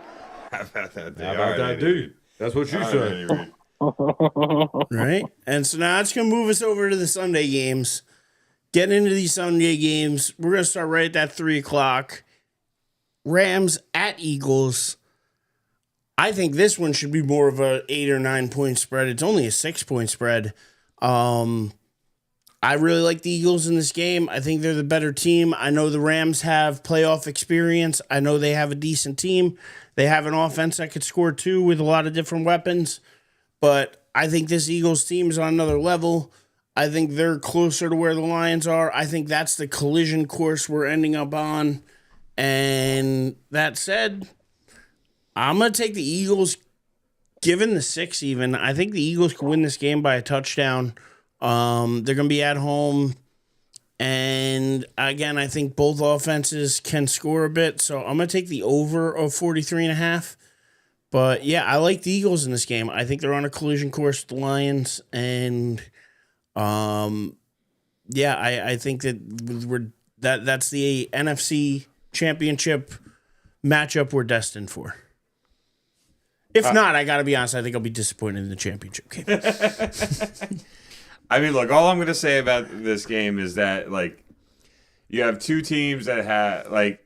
How about that, dude? How about that, dude? That's what you said. Right? And so now it's going to move us over to the Sunday games. Getting into these Sunday games, we're going to start right at that 3 o'clock. Rams at Eagles. I think this one should be more of a 8 or 9 point spread. It's only a 6-point spread. I really like the Eagles in this game. I think they're the better team. I know the Rams have playoff experience. I know they have a decent team. They have an offense that could score too with a lot of different weapons. But I think this Eagles team is on another level. I think they're closer to where the Lions are. I think that's the collision course we're ending up on. And that said, I'm going to take the Eagles, given the 6 even. I think the Eagles can win this game by a touchdown. They're going to be at home. And again, I think both offenses can score a bit. So I'm going to take the over of 43.5. But yeah, I like the Eagles in this game. I think they're on a collision course with the Lions. And yeah, I think that that's the NFC championship matchup we're destined for. If not, I got to be honest, I think I'll be disappointed in the championship game. I mean, look, all I'm going to say about this game is that, like, you have two teams that have, like,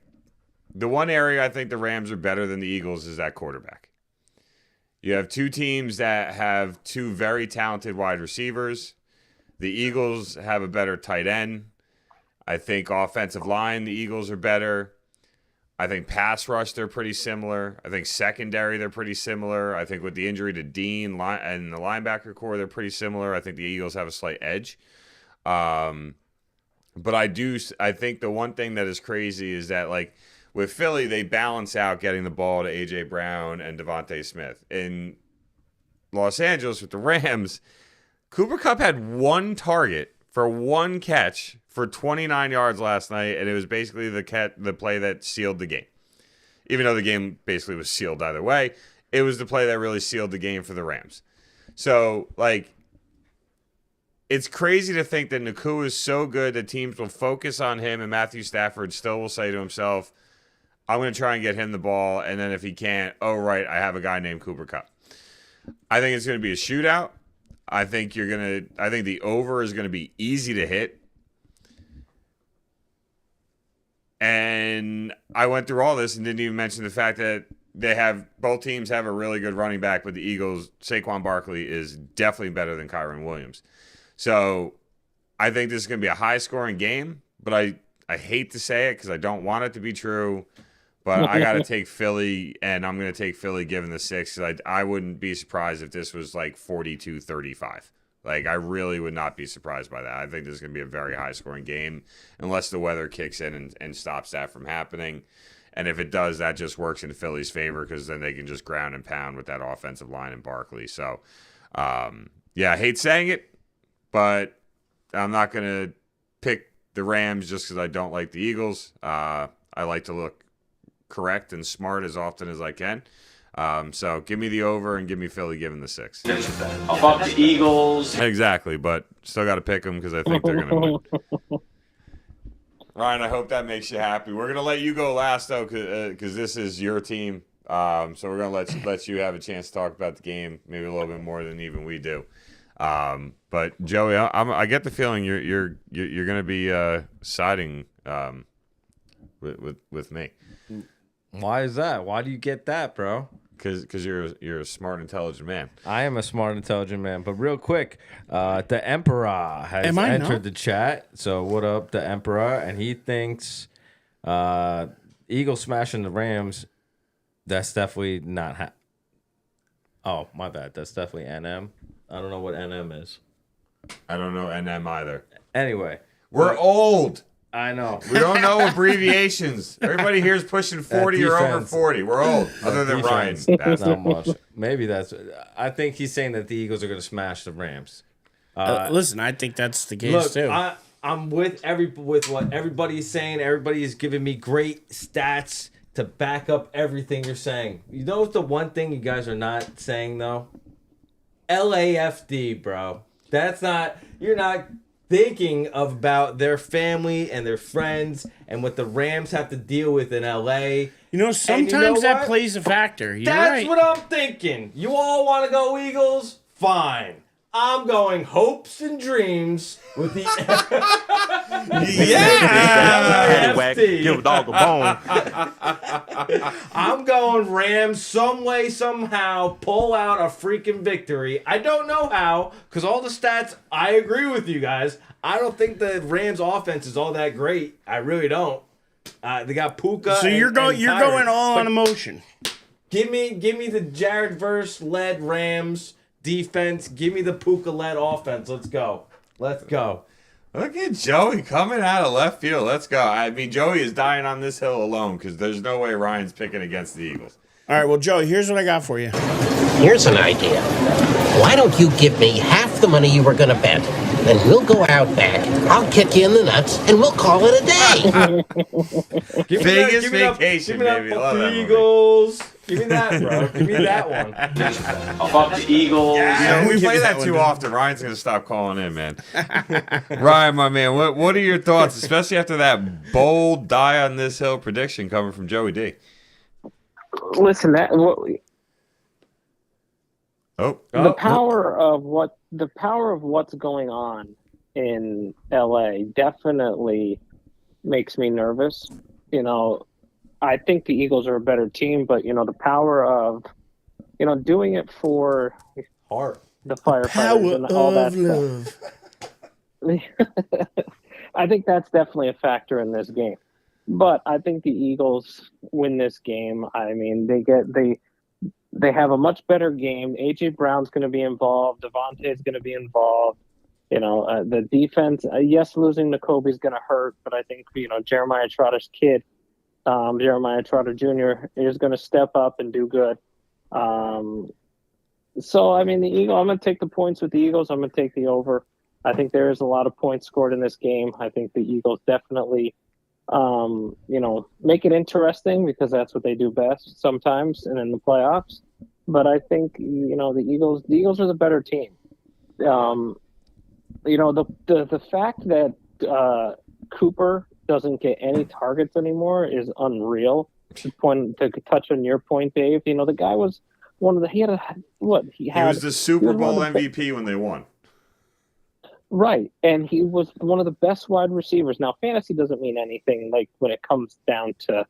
the one area I think the Rams are better than the Eagles is that quarterback. You have two teams that have two very talented wide receivers. The Eagles have a better tight end. I think offensive line, the Eagles are better. I think pass rush, they're pretty similar. I think secondary, they're pretty similar. I think with the injury to Dean and the linebacker core, they're pretty similar. I think the Eagles have a slight edge. But I think the one thing that is crazy is that, like, with Philly, they balance out getting the ball to A.J. Brown and Devontae Smith. In Los Angeles with the Rams, Cooper Kupp had one target for one catch for 29 yards last night, and it was basically the play that sealed the game. Even though the game basically was sealed either way, it was the play that really sealed the game for the Rams. So, like, it's crazy to think that Nakua is so good that teams will focus on him, and Matthew Stafford still will say to himself, I'm going to try and get him the ball, and then if he can't, oh, right, I have a guy named Cooper Kupp. I think it's going to be a shootout. I think the over is going to be easy to hit. And I went through all this and didn't even mention the fact that both teams have a really good running back, but the Eagles, Saquon Barkley, is definitely better than Kyron Williams. So I think this is going to be a high-scoring game, but I hate to say it because I don't want it to be true. But I got to take Philly, and I'm going to take Philly given the 6. I wouldn't be surprised if this was like 42-35. Like, I really would not be surprised by that. I think this is going to be a very high-scoring game unless the weather kicks in and stops that from happening. And if it does, that just works in Philly's favor because then they can just ground and pound with that offensive line and Barkley. So, yeah, I hate saying it, but I'm not going to pick the Rams just because I don't like the Eagles. I like to look correct and smart as often as I can. So give me the over and give me Philly giving the 6. I'll fuck the Eagles. Exactly, but still got to pick them because I think they're going to win. Ryan, I hope that makes you happy. We're going to let you go last, though, because this is your team. So we're going to let you have a chance to talk about the game maybe a little bit more than even we do. But Joey, I get the feeling you're going to be siding with me. Why is that? Why do you get that, bro? Because you're a smart, intelligent man. I am a smart, intelligent man. But real quick, the Emperor has entered the chat. So what up, the Emperor? And he thinks Eagles smashing the Rams. That's definitely not. Oh, my bad. That's definitely NM. I don't know what NM is. I don't know NM either. Anyway, we're old. I know. We don't know abbreviations. Everybody here is pushing 40 or over 40. We're old, other than Ryan. That's not much. Maybe that's. I think he's saying that the Eagles are going to smash the Rams. Listen, I think that's the case too. I'm with what everybody's saying. Everybody is giving me great stats to back up everything you're saying. You know what's the one thing you guys are not saying though? LAFD, bro. You're not thinking about their family and their friends and what the Rams have to deal with in LA. Sometimes that plays a factor. That's what I'm thinking. You all want to go Eagles? Fine. I'm going hopes and dreams with the Give a dog a bone. I'm going Rams some way, somehow, pull out a freaking victory. I don't know how, because all the stats, I agree with you guys. I don't think the Rams offense is all that great. I really don't. They got Puka. So you're going all on emotion. Give me the Jared Verse led Rams defense. Give me the Puka led offense. Let's go. Look at Joey coming out of left field. Let's go. I mean, Joey is dying on this hill alone because there's no way Ryan's picking against the Eagles. All right, well, Joey, here's what I got for you. Here's an idea. Why don't you give me half the money you were going to bet? Then we'll go out back, I'll kick you in the nuts, and we'll call it a day. Vegas vacation, baby. Love that Eagles. Give me that, bro. Give me that one. Fuck the Eagles. Yeah, we play that too often. Ryan's going to stop calling in, man. Ryan, my man, what are your thoughts, especially after that bold die on this hill prediction coming from Joey D? Listen, the power of what's going on in LA definitely makes me nervous. I think the Eagles are a better team, but the power of doing it for the firefighters and all that stuff. I think that's definitely a factor in this game. But I think the Eagles win this game. I mean, they have a much better game. AJ Brown's going to be involved. Devontae's going to be involved. The defense. Yes, losing Nakobe's going to hurt, but I think Jeremiah Trotter's kid, Jeremiah Trotter Jr. is going to step up and do good. So I mean, the Eagles. I'm going to take the points with the Eagles. I'm going to take the over. I think there is a lot of points scored in this game. I think the Eagles definitely. Make it interesting because that's what they do best sometimes and in the playoffs. But I think, the Eagles are the better team. The fact that Cooper doesn't get any targets anymore is unreal. To touch on your point, Dave, the guy was he was the Super Bowl MVP when they won. Right, and he was one of the best wide receivers. Now, fantasy doesn't mean anything like when it comes down to,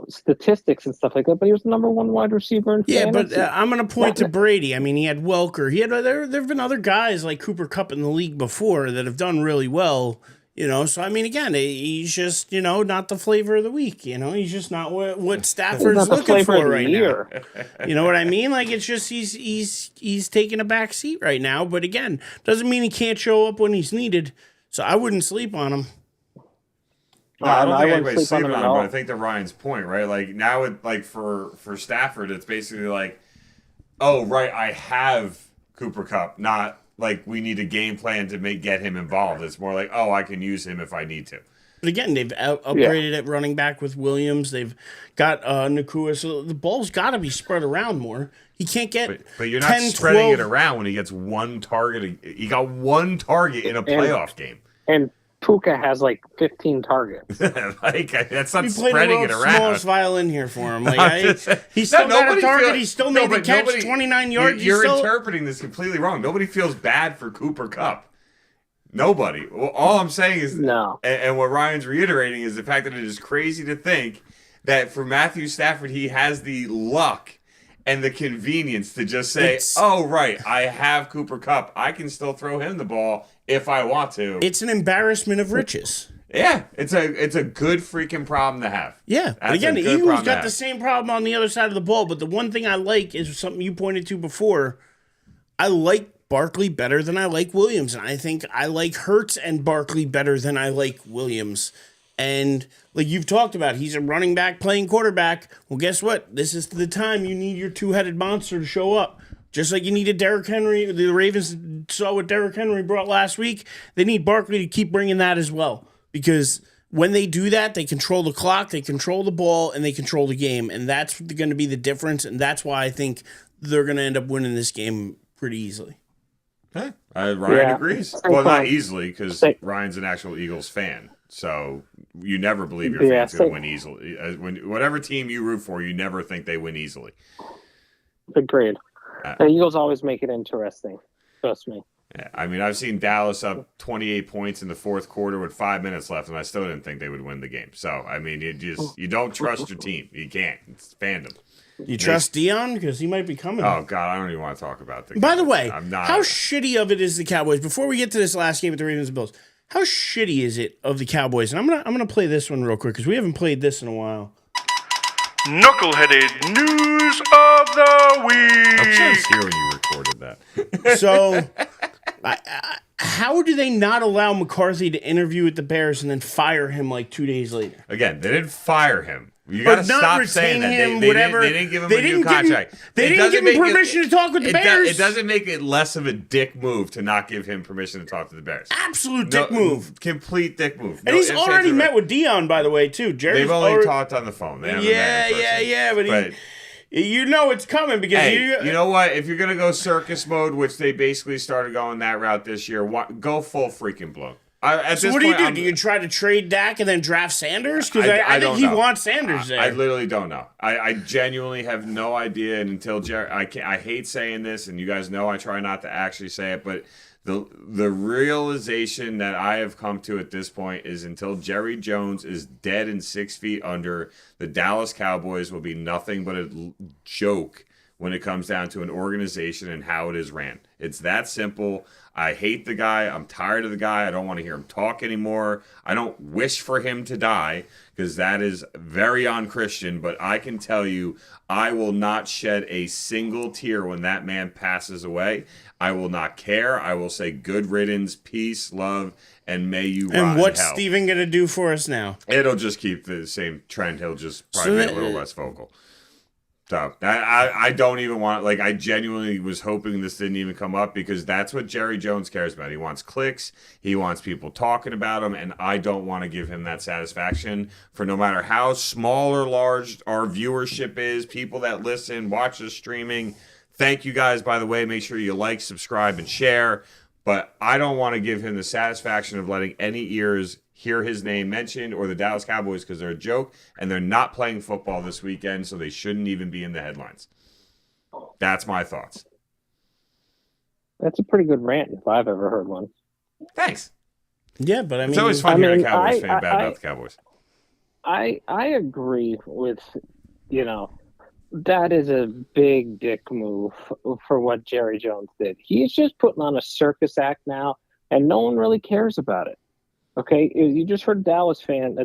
statistics and stuff like that. But he was the number one wide receiver in fantasy. But I'm going to point to Brady. I mean, he had Welker. There have been other guys like Cooper Kupp in the league before that have done really well. So I mean, again, he's just not the flavor of the week. He's just not what Stafford's looking for right now. You know what I mean? Like it's just he's taking a back seat right now. But again, doesn't mean he can't show up when he's needed. So I wouldn't sleep on him. No, I don't think anybody's sleeping on him. But I think to Ryan's point, right? Like now, for Stafford, it's basically like, oh right, I have Cooper Kupp, not. Like, we need a game plan to get him involved. It's more like, oh, I can use him if I need to. But again, they've upgraded at running back with Williams. They've got Nakua. So the ball's got to be spread around more. He can't get But you're not spreading it around when he gets one target. He got one target in a playoff game. And Puka has like 15 targets. That's not spreading it around. Smallest violin here for him. He's still got a target. He still made the catch 29 yards. You're interpreting this completely wrong. Nobody feels bad for Cooper Kupp. Nobody. Well, all I'm saying is, no. And what Ryan's reiterating is the fact that it is crazy to think that for Matthew Stafford, he has the luck and the convenience to just say, oh, right, I have Cooper Kupp. I can still throw him the ball if I want to. It's an embarrassment of riches. Yeah, it's a good freaking problem to have. Yeah, but again, the Eagles got the same problem on the other side of the ball, but the one thing I like is something you pointed to before. I like Barkley better than I like Williams, and I think I like Hurts and Barkley better than I like Williams. And like you've talked about, he's a running back playing quarterback. Well, guess what? This is the time you need your two-headed monster to show up. Just like you needed Derrick Henry, the Ravens saw what Derrick Henry brought last week. They need Barkley to keep bringing that as well. Because when they do that, they control the clock, they control the ball, and they control the game. And that's going to be the difference. And that's why I think they're going to end up winning this game pretty easily. Hey, Ryan agrees. Well, not easily, because Ryan's an actual Eagles fan. So you never believe your fans going to win easily. Whatever team you root for, you never think they win easily. Agreed. The Eagles always make it interesting. Trust me. Yeah, I mean, I've seen Dallas up 28 points in the fourth quarter with 5 minutes left, and I still didn't think they would win the game. So, I mean, you don't trust your team. You can't. It's fandom. You trust Dion? Because he might be coming. Oh, God, I don't even want to talk about the By the way, how shitty of it is the Cowboys? Before we get to this last game with the Ravens and Bills, how shitty is it of the Cowboys? And I'm gonna play this one real quick because we haven't played this in a while. Knuckleheaded News of the Week. I'm trying to hear when you recorded that. So, how do they not allow McCarthy to interview with the Bears and then fire him like 2 days later? Again, they didn't fire him. You got to stop saying that. They didn't give him a new contract. They didn't give him permission to talk with the Bears. It doesn't make it less of a dick move to not give him permission to talk to the Bears. Absolute dick move. Complete dick move. And he's already met with Dion, by the way, too. They've only talked on the phone. They haven't met in person. But you know it's coming because you know what? If you're gonna go circus mode, which they basically started going that route this year, go full freaking blown. So what do you do? Do you try to trade Dak and then draft Sanders? Because I think he wants Sanders there. I literally don't know. I genuinely have no idea. And until Jerry, I hate saying this, and you guys know I try not to actually say it, but the realization that I have come to at this point is until Jerry Jones is dead and 6 feet under, the Dallas Cowboys will be nothing but a joke when it comes down to an organization and how it is ran. It's that simple. I hate the guy. I'm tired of the guy. I don't want to hear him talk anymore. I don't wish for him to die because that is very unchristian, but I can tell you I will not shed a single tear when that man passes away. I will not care. I will say good riddance, peace, love, and may you rot in hell. And what's Steven going to do for us now? It'll just keep the same trend. He'll just probably be a little less vocal. So I don't even want, like, I genuinely was hoping this didn't even come up because that's what Jerry Jones cares about. He wants clicks. He wants people talking about him, and I don't want to give him that satisfaction for no matter how small or large our viewership is, people that listen, watch us streaming. Thank you guys, by the way. Make sure you like, subscribe, and share. But I don't want to give him the satisfaction of letting any ears hear his name mentioned or the Dallas Cowboys because they're a joke and they're not playing football this weekend, so they shouldn't even be in the headlines. That's my thoughts. That's a pretty good rant if I've ever heard one. Thanks. Yeah, but I mean, it's always fun hearing a Cowboys fan bad about the Cowboys. I agree with, that is a big dick move for what Jerry Jones did. He's just putting on a circus act now, and no one really cares about it. Okay, you just heard a Dallas fan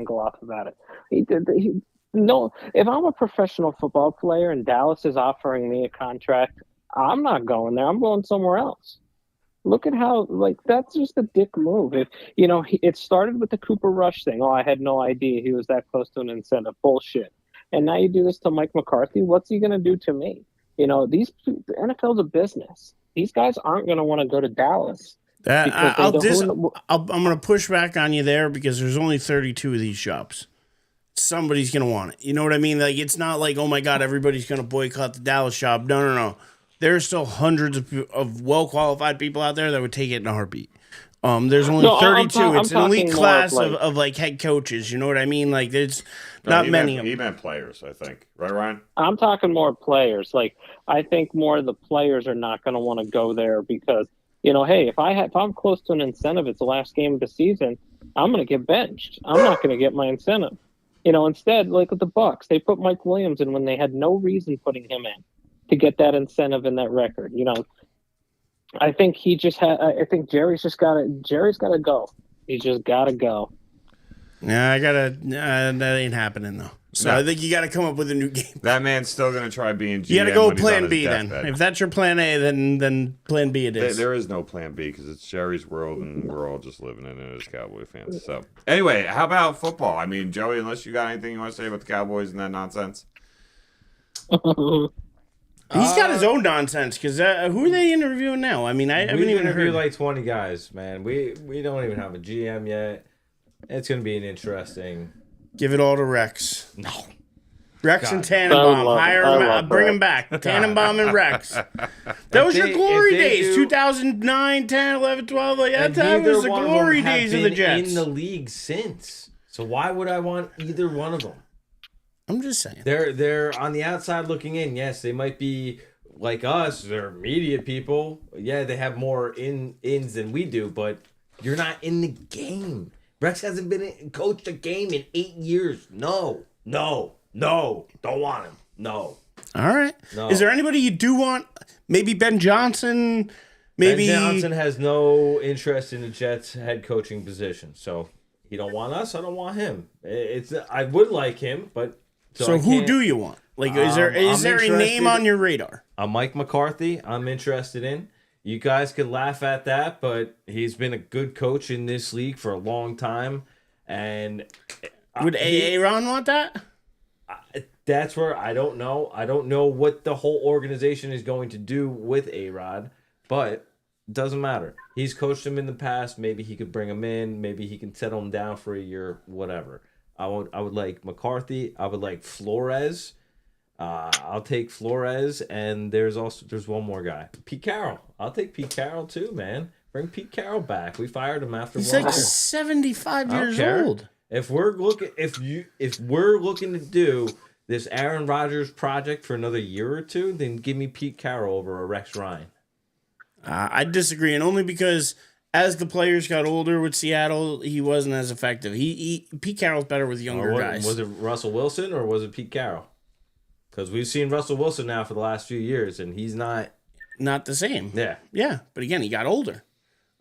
go off about it. If I'm a professional football player and Dallas is offering me a contract, I'm not going there. I'm going somewhere else. Look at how, that's just a dick move. It started with the Cooper Rush thing. Oh, I had no idea he was that close to an incentive. Bullshit. And now you do this to Mike McCarthy. What's he going to do to me? The NFL's a business. These guys aren't going to want to go to Dallas. I'm going to push back on you there because there's only 32 of these shops. Somebody's going to want it. You know what I mean? Like, it's not like, oh my God, everybody's going to boycott the Dallas shop. No. There are still hundreds of well-qualified people out there that would take it in a heartbeat. There's only 32. It's an elite class of head coaches. You know what I mean? Like, there's not many of them. He meant players, I think. Right, Ryan? I'm talking more players. I think more of the players are not going to want to go there because, hey, if I'm close to an incentive, it's the last game of the season, I'm going to get benched. I'm not going to get my incentive. Instead, like with the Bucks, they put Mike Williams in when they had no reason putting him in to get that incentive in that record. I think Jerry's got to go. He's just got to go. Yeah, that ain't happening though. So no. I think you got to come up with a new game. That man's still going to try being GM. You got to go plan B then. If that's your plan A, then plan B it is. There is no plan B because it's Jerry's world and we're all just living in it as Cowboy fans. So anyway, how about football? I mean, Joey, unless you got anything you want to say about the Cowboys and that nonsense. He's got his own nonsense because who are they interviewing now? I mean, I haven't even interviewed heard. like 20 guys, man. We don't even have a GM yet. It's going to be an interesting. Give it all to Rex. No. Rex God. and Tannenbaum. Hire him. Bring him back. Tannenbaum and Rex. That was your glory days. 2009, 10, 11, 12. Like, that time was the glory days of the Jets. In the league since. So why would I want either one of them? I'm just saying. They're on the outside looking in. Yes, they might be like us. They're media people. Yeah, they have more ins than we do, but you're not in the game. Rex hasn't been coached a game in 8 years. No. Don't want him. No. All right. No. Is there anybody you do want? Maybe Ben Johnson? Maybe Ben Johnson has no interest in the Jets head coaching position. So he don't want us. I don't want him. I would like him, but so who do you want? Like, is there a name on your radar? Mike McCarthy. I'm interested in. You guys can laugh at that, but he's been a good coach in this league for a long time. And would Aaron want that? That's where I don't know. I don't know what the whole organization is going to do with A-Rod, but it doesn't matter. He's coached him in the past. Maybe he could bring him in. Maybe he can settle him down for a year, whatever. I would like McCarthy. I would like Flores. I'll take Flores, and there's one more guy, Pete Carroll. I'll take Pete Carroll too, man. Bring Pete Carroll back. We fired him after He's 1 like year. 75 years old. If we're looking to do this Aaron Rodgers project for another year or two, then give me Pete Carroll over a Rex Ryan. I disagree, and only because as the players got older with Seattle, he wasn't as effective. Pete Carroll's better with younger guys. Was it Russell Wilson or was it Pete Carroll? Because we've seen Russell Wilson now for the last few years, and he's not the same. Yeah. But again, he got older.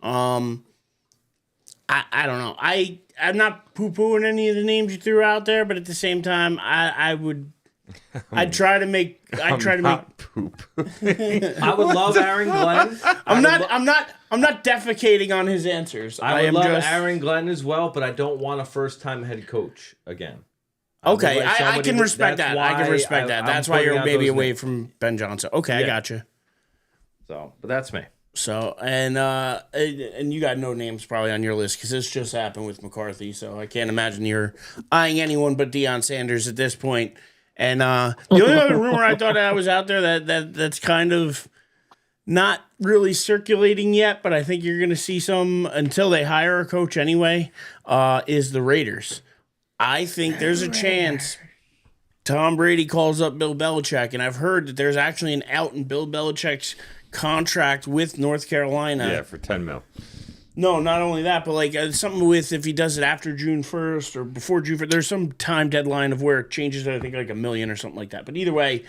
I don't know. I'm not poo-pooing any of the names you threw out there, but at the same time, I'd try to make poop. I would love Aaron Glenn. I'm not defecating on his answers. I would love Aaron Glenn as well, but I don't want a first-time head coach again. Okay, I can respect that. I can respect that. That's why you're maybe away from Ben Johnson. Okay, I got you. So, but that's me. So, and you got no names probably on your list because this just happened with McCarthy. So I can't imagine you're eyeing anyone but Deion Sanders at this point. And the only other rumor I thought I was out there that's kind of not really circulating yet, but I think you're going to see some until they hire a coach anyway, is the Raiders. I think there's a chance Tom Brady calls up Bill Belichick, and I've heard that there's actually an out in Bill Belichick's contract with North Carolina. Yeah, for $10 million. No, not only that, but like something with if he does it after June 1st or before June 1st, there's some time deadline of where it changes to, I think, like $1 million or something like that. But either way,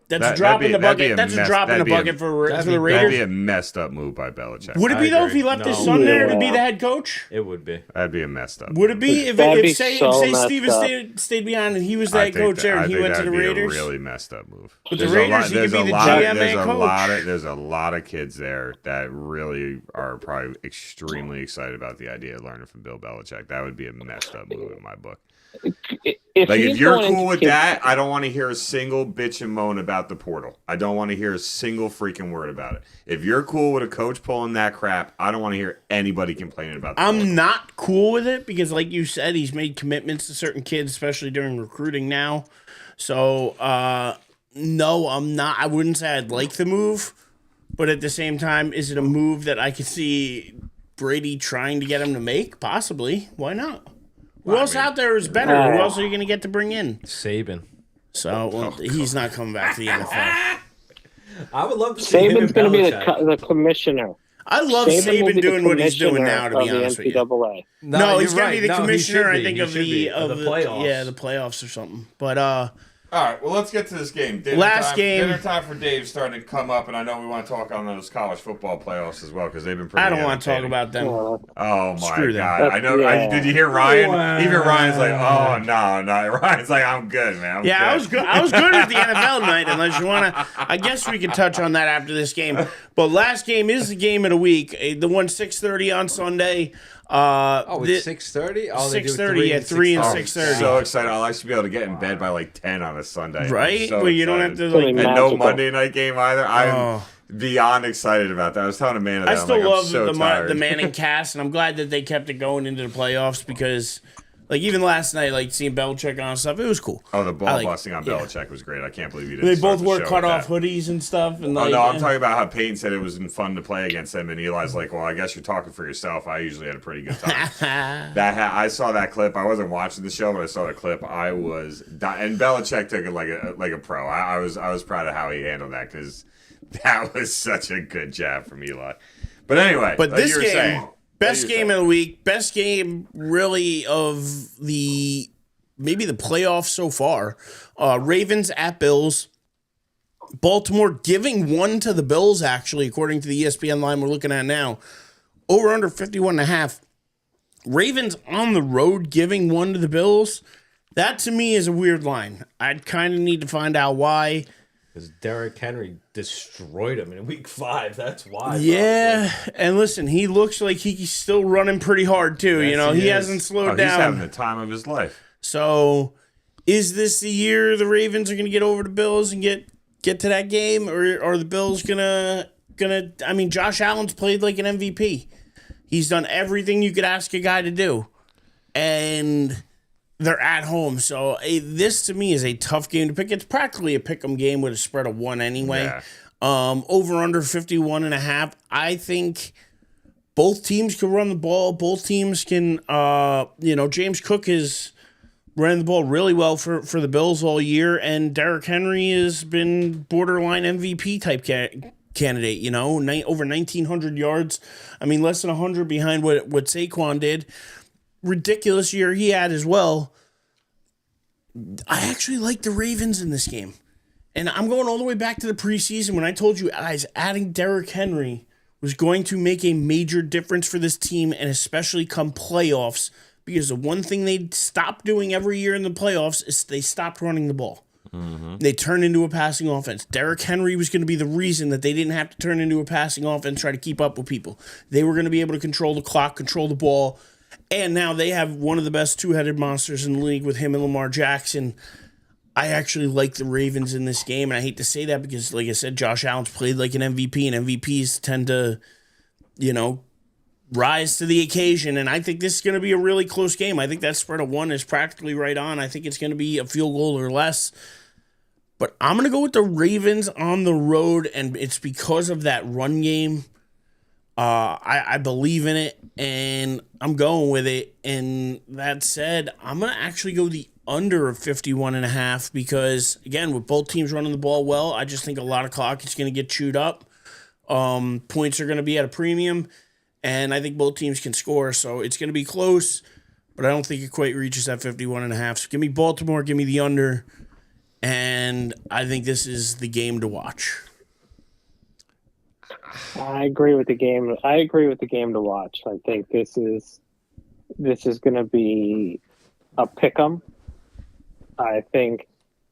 that's a drop in the bucket. That's a drop in the bucket for the Raiders. That'd be a messed up move by Belichick. Would it be, though, if he left his son there to be the head coach? It would be. That'd be a messed up. Would it be if say Steven stayed behind and he was the head coach there and he went to the Raiders? A really messed up move. But the Raiders, he could be the GM and coach. There's a lot of kids there that really are probably extremely excited about the idea of learning from Bill Belichick. That would be a messed up move in my book. If you're cool with that, I don't want to hear a single bitch and moan about the portal. I don't want to hear a single freaking word about it. If you're cool with a coach pulling that crap, I don't want to hear anybody complaining about the portal. I'm not cool with it because, like you said, he's made commitments to certain kids, especially during recruiting now. So, no, I'm not. I wouldn't say I'd like the move, but at the same time, is it a move that I could see Brady trying to get him to make? Possibly. Why not? Who else out there is better? Who else are you going to get to bring in? Saban. So, he's not coming back to the NFL. I would love to see him. Saban's going to be the commissioner. I love Saban doing what he's doing now, to be honest with you. No, he's going to be the commissioner, I think, of the playoffs. Yeah, the playoffs or something. But, all right, well, let's get to this game. Dinner time for Dave's starting to come up, and I know we want to talk on those college football playoffs as well because they've been pretty. I don't want to talk about them. Oh my Screw God! I know. Yeah. Did you hear Ryan? Even Ryan's like, "Oh no!" Ryan's like, "I'm good, man." I'm good. I was good. I was good at the NFL night. Unless you want to, I guess we can touch on that after this game. But last game is the game of the week. The one 6:30 on Sunday. It's 6:30. Oh, they do 6:30, yeah, 3 and 6:30. So excited! I'll actually be able to get in bed by like 10 on a Sunday. Right? So Well, you don't have to excited. like. And no Monday night game either. I'm beyond excited about that. I was telling Amanda that I still love I'm so the tired. Manning cast, and I'm glad that they kept it going into the playoffs because, like, even last night, like seeing Belichick on stuff, it was cool. Oh, the ball busting on Belichick was great. I can't believe you didn't. They start both the wore show cut with off that. hoodies and stuff. And Oh, no, I'm talking about how Peyton said it was fun to play against him, and Eli's like, well, I guess you're talking for yourself. I usually had a pretty good time. I saw that clip. I wasn't watching the show, but I saw the clip. I was and Belichick took it like a pro. I was proud of how he handled that because that was such a good jab from Eli. But anyway, but like this you were game, saying, best game of the week, best game really of maybe the playoffs so far. Ravens at Bills. Baltimore giving one to the Bills, actually, according to the ESPN line we're looking at now. Over under 51.5. Ravens on the road giving one to the Bills. That to me is a weird line. I'd kind of need to find out why. Because Derrick Henry destroyed him in week 5. That's why. Yeah, and listen, he looks like he's still running pretty hard, too. Yes, he hasn't slowed down. He's having the time of his life. So, is this the year the Ravens are going to get over the Bills and get to that game, or are the Bills gonna? I mean, Josh Allen's played like an MVP. He's done everything you could ask a guy to do, and they're at home. So this to me is a tough game to pick. It's practically a pick'em game with a spread of 1 anyway. Yeah. Over under 51.5. I think both teams can run the ball. Both teams can. James Cook has ran the ball really well for the Bills all year, and Derrick Henry has been borderline MVP type candidate. Over 1,900 yards. I mean, less than 100 behind what Saquon did. Ridiculous year he had as well. I actually like the Ravens in this game. And I'm going all the way back to the preseason when I told you guys adding Derrick Henry was going to make a major difference for this team, and especially come playoffs, because the one thing they stopped doing every year in the playoffs is they stopped running the ball. Mm-hmm. They turned into a passing offense. Derrick Henry was going to be the reason that they didn't have to turn into a passing offense, try to keep up with people. They were going to be able to control the clock, control the ball, and now they have one of the best two-headed monsters in the league with him and Lamar Jackson. I actually like the Ravens in this game, and I hate to say that because, like I said, Josh Allen's played like an MVP, and MVPs tend to, rise to the occasion, and I think this is going to be a really close game. I think that spread of 1 is practically right on. I think it's going to be a field goal or less, but I'm going to go with the Ravens on the road, and it's because of that run game. I believe in it, and I'm going with it. And that said, I'm going to actually go the under of 51.5 because, again, with both teams running the ball well, I just think a lot of clock is going to get chewed up. Points are going to be at a premium, and I think both teams can score. So it's going to be close, but I don't think it quite reaches that 51.5. So give me Baltimore, give me the under, and I think this is the game to watch. I agree with the game. I agree with the game to watch. I think this is going to be a pick'em. I think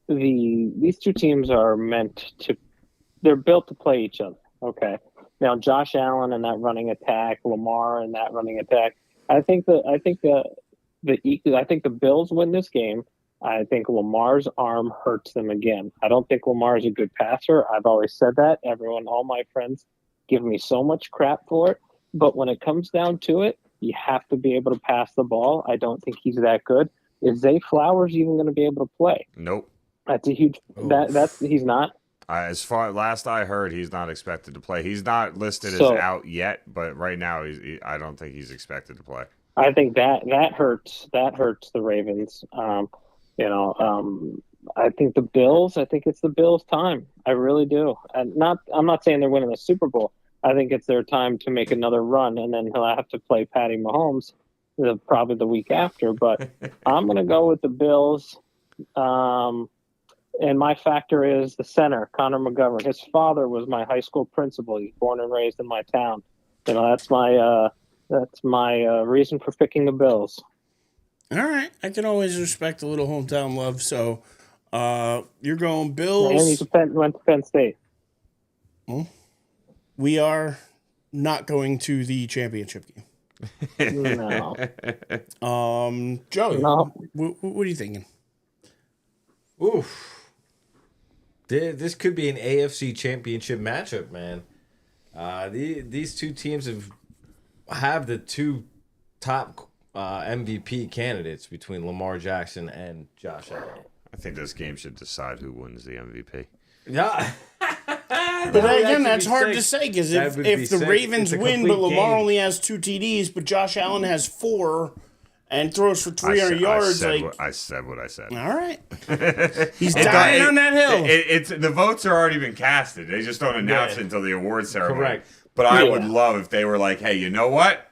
these two teams are they're built to play each other. Okay. Now Josh Allen and that running attack, Lamar and that running attack. I think the Bills win this game. I think Lamar's arm hurts them again. I don't think Lamar is a good passer. I've always said that. All my friends give me so much crap for it. But when it comes down to it, you have to be able to pass the ball. I don't think he's that good. Is Zay Flowers even going to be able to play? Nope. That's a huge. He's not. As far last I heard, he's not expected to play. He's not listed as out yet, but right now, I don't think he's expected to play. I think that hurts. That hurts the Ravens. I think the Bills. I think it's the Bills' time. I really do. I'm not saying they're winning the Super Bowl. I think it's their time to make another run, and then he'll have to play Patty Mahomes probably the week after. But I'm going to go with the Bills. And my factor is the center, Connor McGovern. His father was my high school principal. He's born and raised in my town. That's my reason for picking the Bills. All right, I can always respect a little hometown love. So, you're going Bills. And he went to Penn State. Well, we are not going to the championship game. No. Joey, No. what are you thinking? Oof. This could be an AFC Championship matchup, man. These two teams have the two top MVP candidates between Lamar Jackson and Josh Allen. I think this game should decide who wins the MVP. Yeah. But again, that's hard to say because if the Ravens win, but Lamar only has 2 TDs, but Josh Allen has 4 and throws for 300 yards, I said what I said. All right, he's dying on that hill. It's the votes are already been casted. They just don't announce it until the award ceremony. Correct. But I would love if they were like, "Hey, you know what?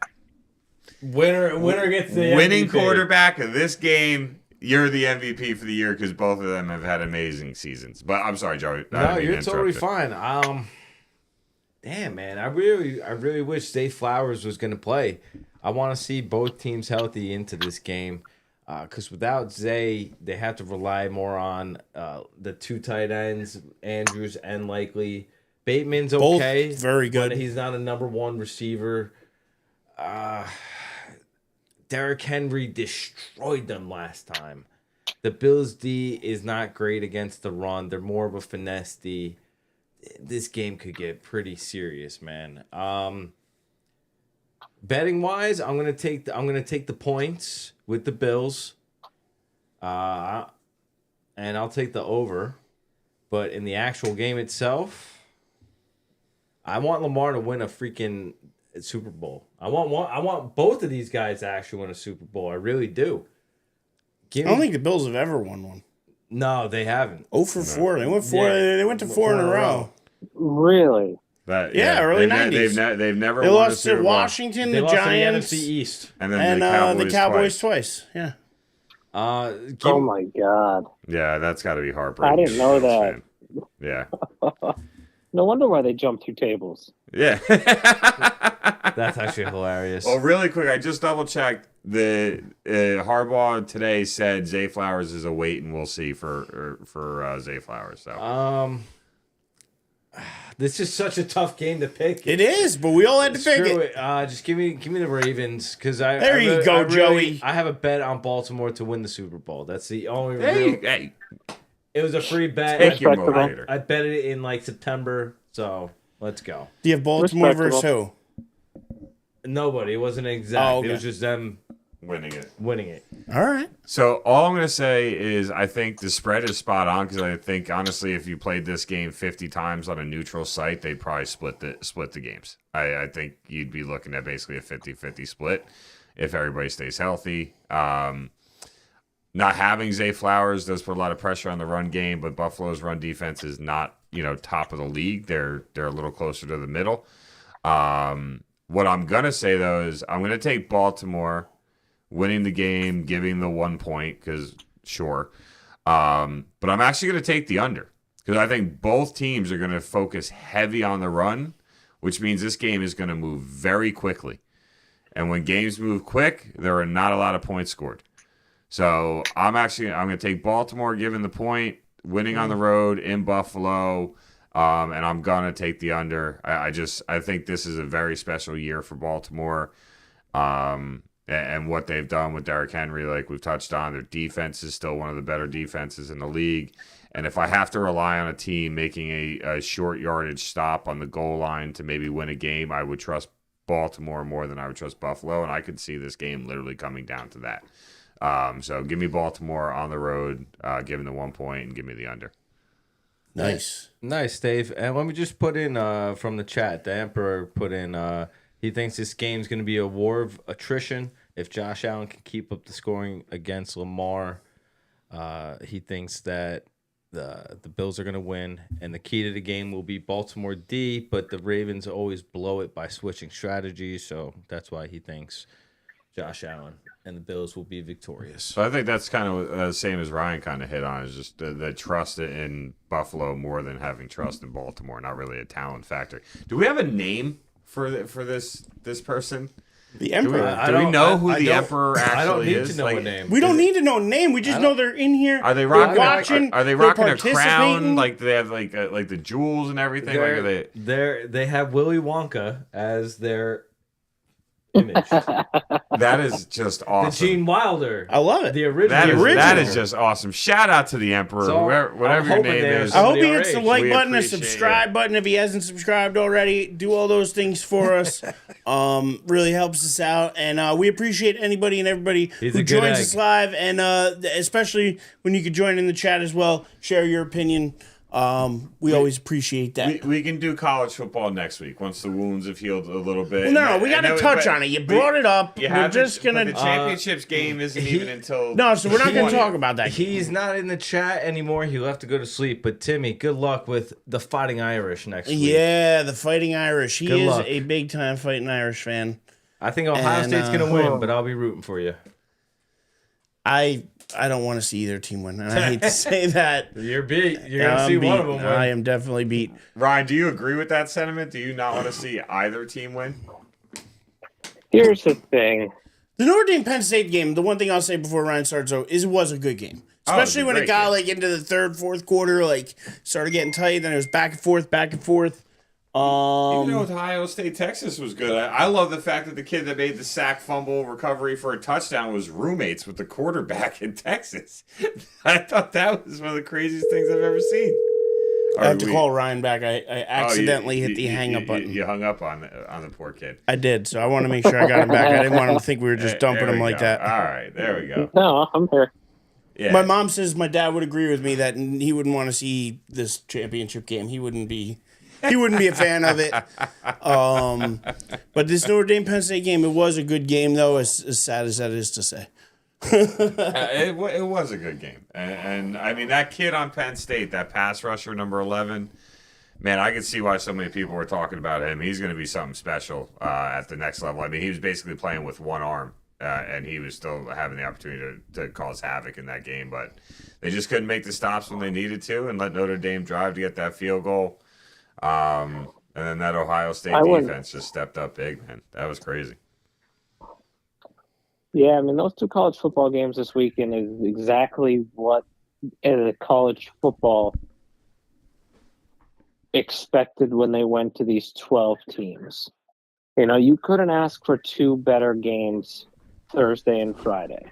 Winner gets the winning MVP. quarterback of this game. You're the MVP for the year because both of them have had amazing seasons." But I'm sorry, Joey. No, you're totally fine. Damn, man, I really wish Zay Flowers was going to play. I want to see both teams healthy into this game, because without Zay, they have to rely more on the 2 tight ends, Andrews and Likely. Bateman's okay, both very good. But he's not a number 1 receiver. Derrick Henry destroyed them last time. The Bills' D is not great against the run. They're more of a finesse D. This game could get pretty serious, man. Betting wise, I'm gonna take the points with the Bills, and I'll take the over. But in the actual game itself, I want Lamar to win a freaking Super Bowl. I want both of these guys to actually win a Super Bowl. I really do. I don't think the Bills have ever won one. No, they haven't. 0 for 4. They went 4. Yeah. They went to 4 in a row. Really? Early 90s. They've never. They won lost to Washington, the Giants, the NFC East, and then the Cowboys twice. Yeah. Oh my God. Yeah, that's got to be heartbreaking. I didn't know that. Yeah. No wonder why they jumped 2 tables. Yeah. That's actually hilarious. Well, really quick, I just double checked. The Harbaugh today said Zay Flowers is a wait and we'll see for Zay Flowers. So this is such a tough game to pick. It is, but we all had to pick it. Just give me the Ravens because Joey. I have a bet on Baltimore to win the Super Bowl. That's the only. Hey. It was a free bet. Take your motivator. I bet it in like September, so let's go. Do you have Baltimore versus who? Nobody. It wasn't exact. Oh, okay. It was just them winning it. All right. So all I'm going to say is I think the spread is spot on because I think, honestly, if you played this game 50 times on a neutral site, they'd probably split the games. I think you'd be looking at basically a 50-50 split if everybody stays healthy. Not having Zay Flowers does put a lot of pressure on the run game, but Buffalo's run defense is not, top of the league. They're a little closer to the middle. What I'm going to say, though, is I'm going to take Baltimore winning the game, giving the 1 point, because sure. But I'm actually going to take the under because I think both teams are going to focus heavy on the run, which means this game is going to move very quickly. And when games move quick, there are not a lot of points scored. So I'm going to take Baltimore giving the point, winning on the road in Buffalo, and I'm going to take the under. I think this is a very special year for Baltimore. And what they've done with Derrick Henry, like we've touched on, their defense is still one of the better defenses in the league. And if I have to rely on a team making a short yardage stop on the goal line to maybe win a game, I would trust Baltimore more than I would trust Buffalo. And I could see this game literally coming down to that. So give me Baltimore on the road, give them the 1 point, and give me the under. Nice, Dave. And let me just put in from the chat. The Emperor put in. He thinks this game's going to be a war of attrition. If Josh Allen can keep up the scoring against Lamar, he thinks that the Bills are going to win. And the key to the game will be Baltimore D, but the Ravens always blow it by switching strategies. So that's why he thinks Josh Allen and the Bills will be victorious. So I think that's kind of the same as Ryan kind of hit on, is just the trust in Buffalo more than having trust in Baltimore. Not really a talent factor. Do we have a name for this person? The Emperor. Do we know who the Emperor actually is? I don't need to know a name. We don't need to know a name. We just know they're in here. Are they rocking? Are they rocking a crown? participating. Like they have like the jewels and everything. They have Willy Wonka as their image. That is just The awesome. Gene Wilder. I love it. The original. That is just awesome. Shout out to the Emperor, So, whatever your hoping name there's is. I hope he somebody hits the our age. like We button, the appreciate subscribe button if he hasn't subscribed already. Do all those things for us. Really helps us out, and we appreciate anybody and everybody He's who a good joins egg. us live, and especially when you could join in the chat as well. Share your opinion. We always appreciate that. We can do college football next week once the wounds have healed a little bit. Well, no, we got to touch on it. You brought it up. We're just but gonna. the championships game isn't even until No, so we're not going to 20. talk about that. He's not in the chat anymore. He'll have to go to sleep. But Timmy, good luck with the Fighting Irish next week. Yeah, the Fighting Irish. He Good is luck. a big time Fighting Irish fan. I think Ohio And, State's gonna win, but I'll be rooting for you. I don't want to see either team win, and I hate to say that. You're beat. You're gonna I'm see beat. one of them win. I am definitely beat. Ryan, do you agree with that sentiment? Do you not want to see either team win? Here's the thing. The Notre Dame Penn State game, the one thing I'll say before Ryan starts, though, is it was a good game. Especially when it got like into the third, fourth quarter, like started getting tight, then it was back and forth, back and forth. Even though Ohio State, Texas was good, I love the fact that the kid that made the sack fumble recovery for a touchdown was roommates with the quarterback in Texas. I thought that was one of the craziest things I've ever seen. I have to call Ryan back. I accidentally hit the hang up button. You hung up on the poor kid. I did, so I want to make sure I got him back. I didn't want him to think we were just dumping There him we like go. that. All right, there we go. No, I'm here. Yeah. My mom says my dad would agree with me that he wouldn't want to see this championship game. He wouldn't be a fan of it. But this Notre Dame Penn State game, it was a good game, though, as sad as that is to say. It was a good game. And I mean, that kid on Penn State, that pass rusher, number 11, man, I could see why so many people were talking about him. He's going to be something special at the next level. I mean, he was basically playing with one arm, and he was still having the opportunity to cause havoc in that game. But they just couldn't make the stops when they needed to and let Notre Dame drive to get that field goal. And then that Ohio State defense just stepped up big, man. That was crazy. Yeah, I mean, those two college football games this weekend is exactly what college football expected when they went to these 12 teams. You know, you couldn't ask for two better games Thursday and Friday.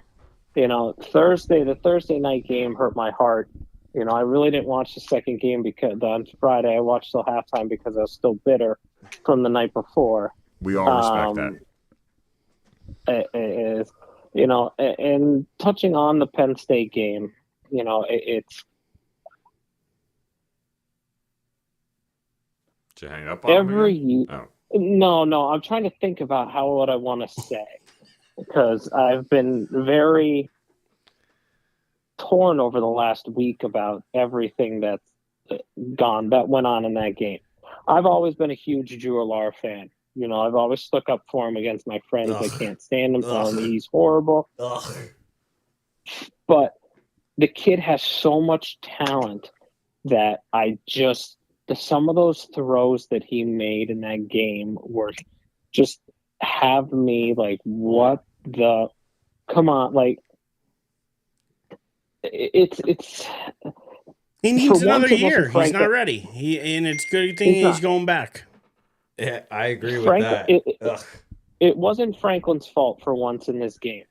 You know, the Thursday night game hurt my heart. You know, I really didn't watch the second game because on Friday I watched till halftime because I was still bitter from the night before. We all respect that. You know, and touching on the Penn State game, you know, it's Did you hang up on every him year. No, I'm trying to think about what I want to say because I've been very torn over the last week about everything that went on in that game. I've always been a huge Drew Alar fan. You know, I've always stuck up for him against my friends. I can't stand him, telling me he's horrible. But the kid has so much talent that some of those throws that he made in that game were just have me like, what the, come on, like, it's he needs another year. He's not ready. And it's a good thing he's going back. Yeah, I agree with that. It wasn't Franklin's fault for once in this game.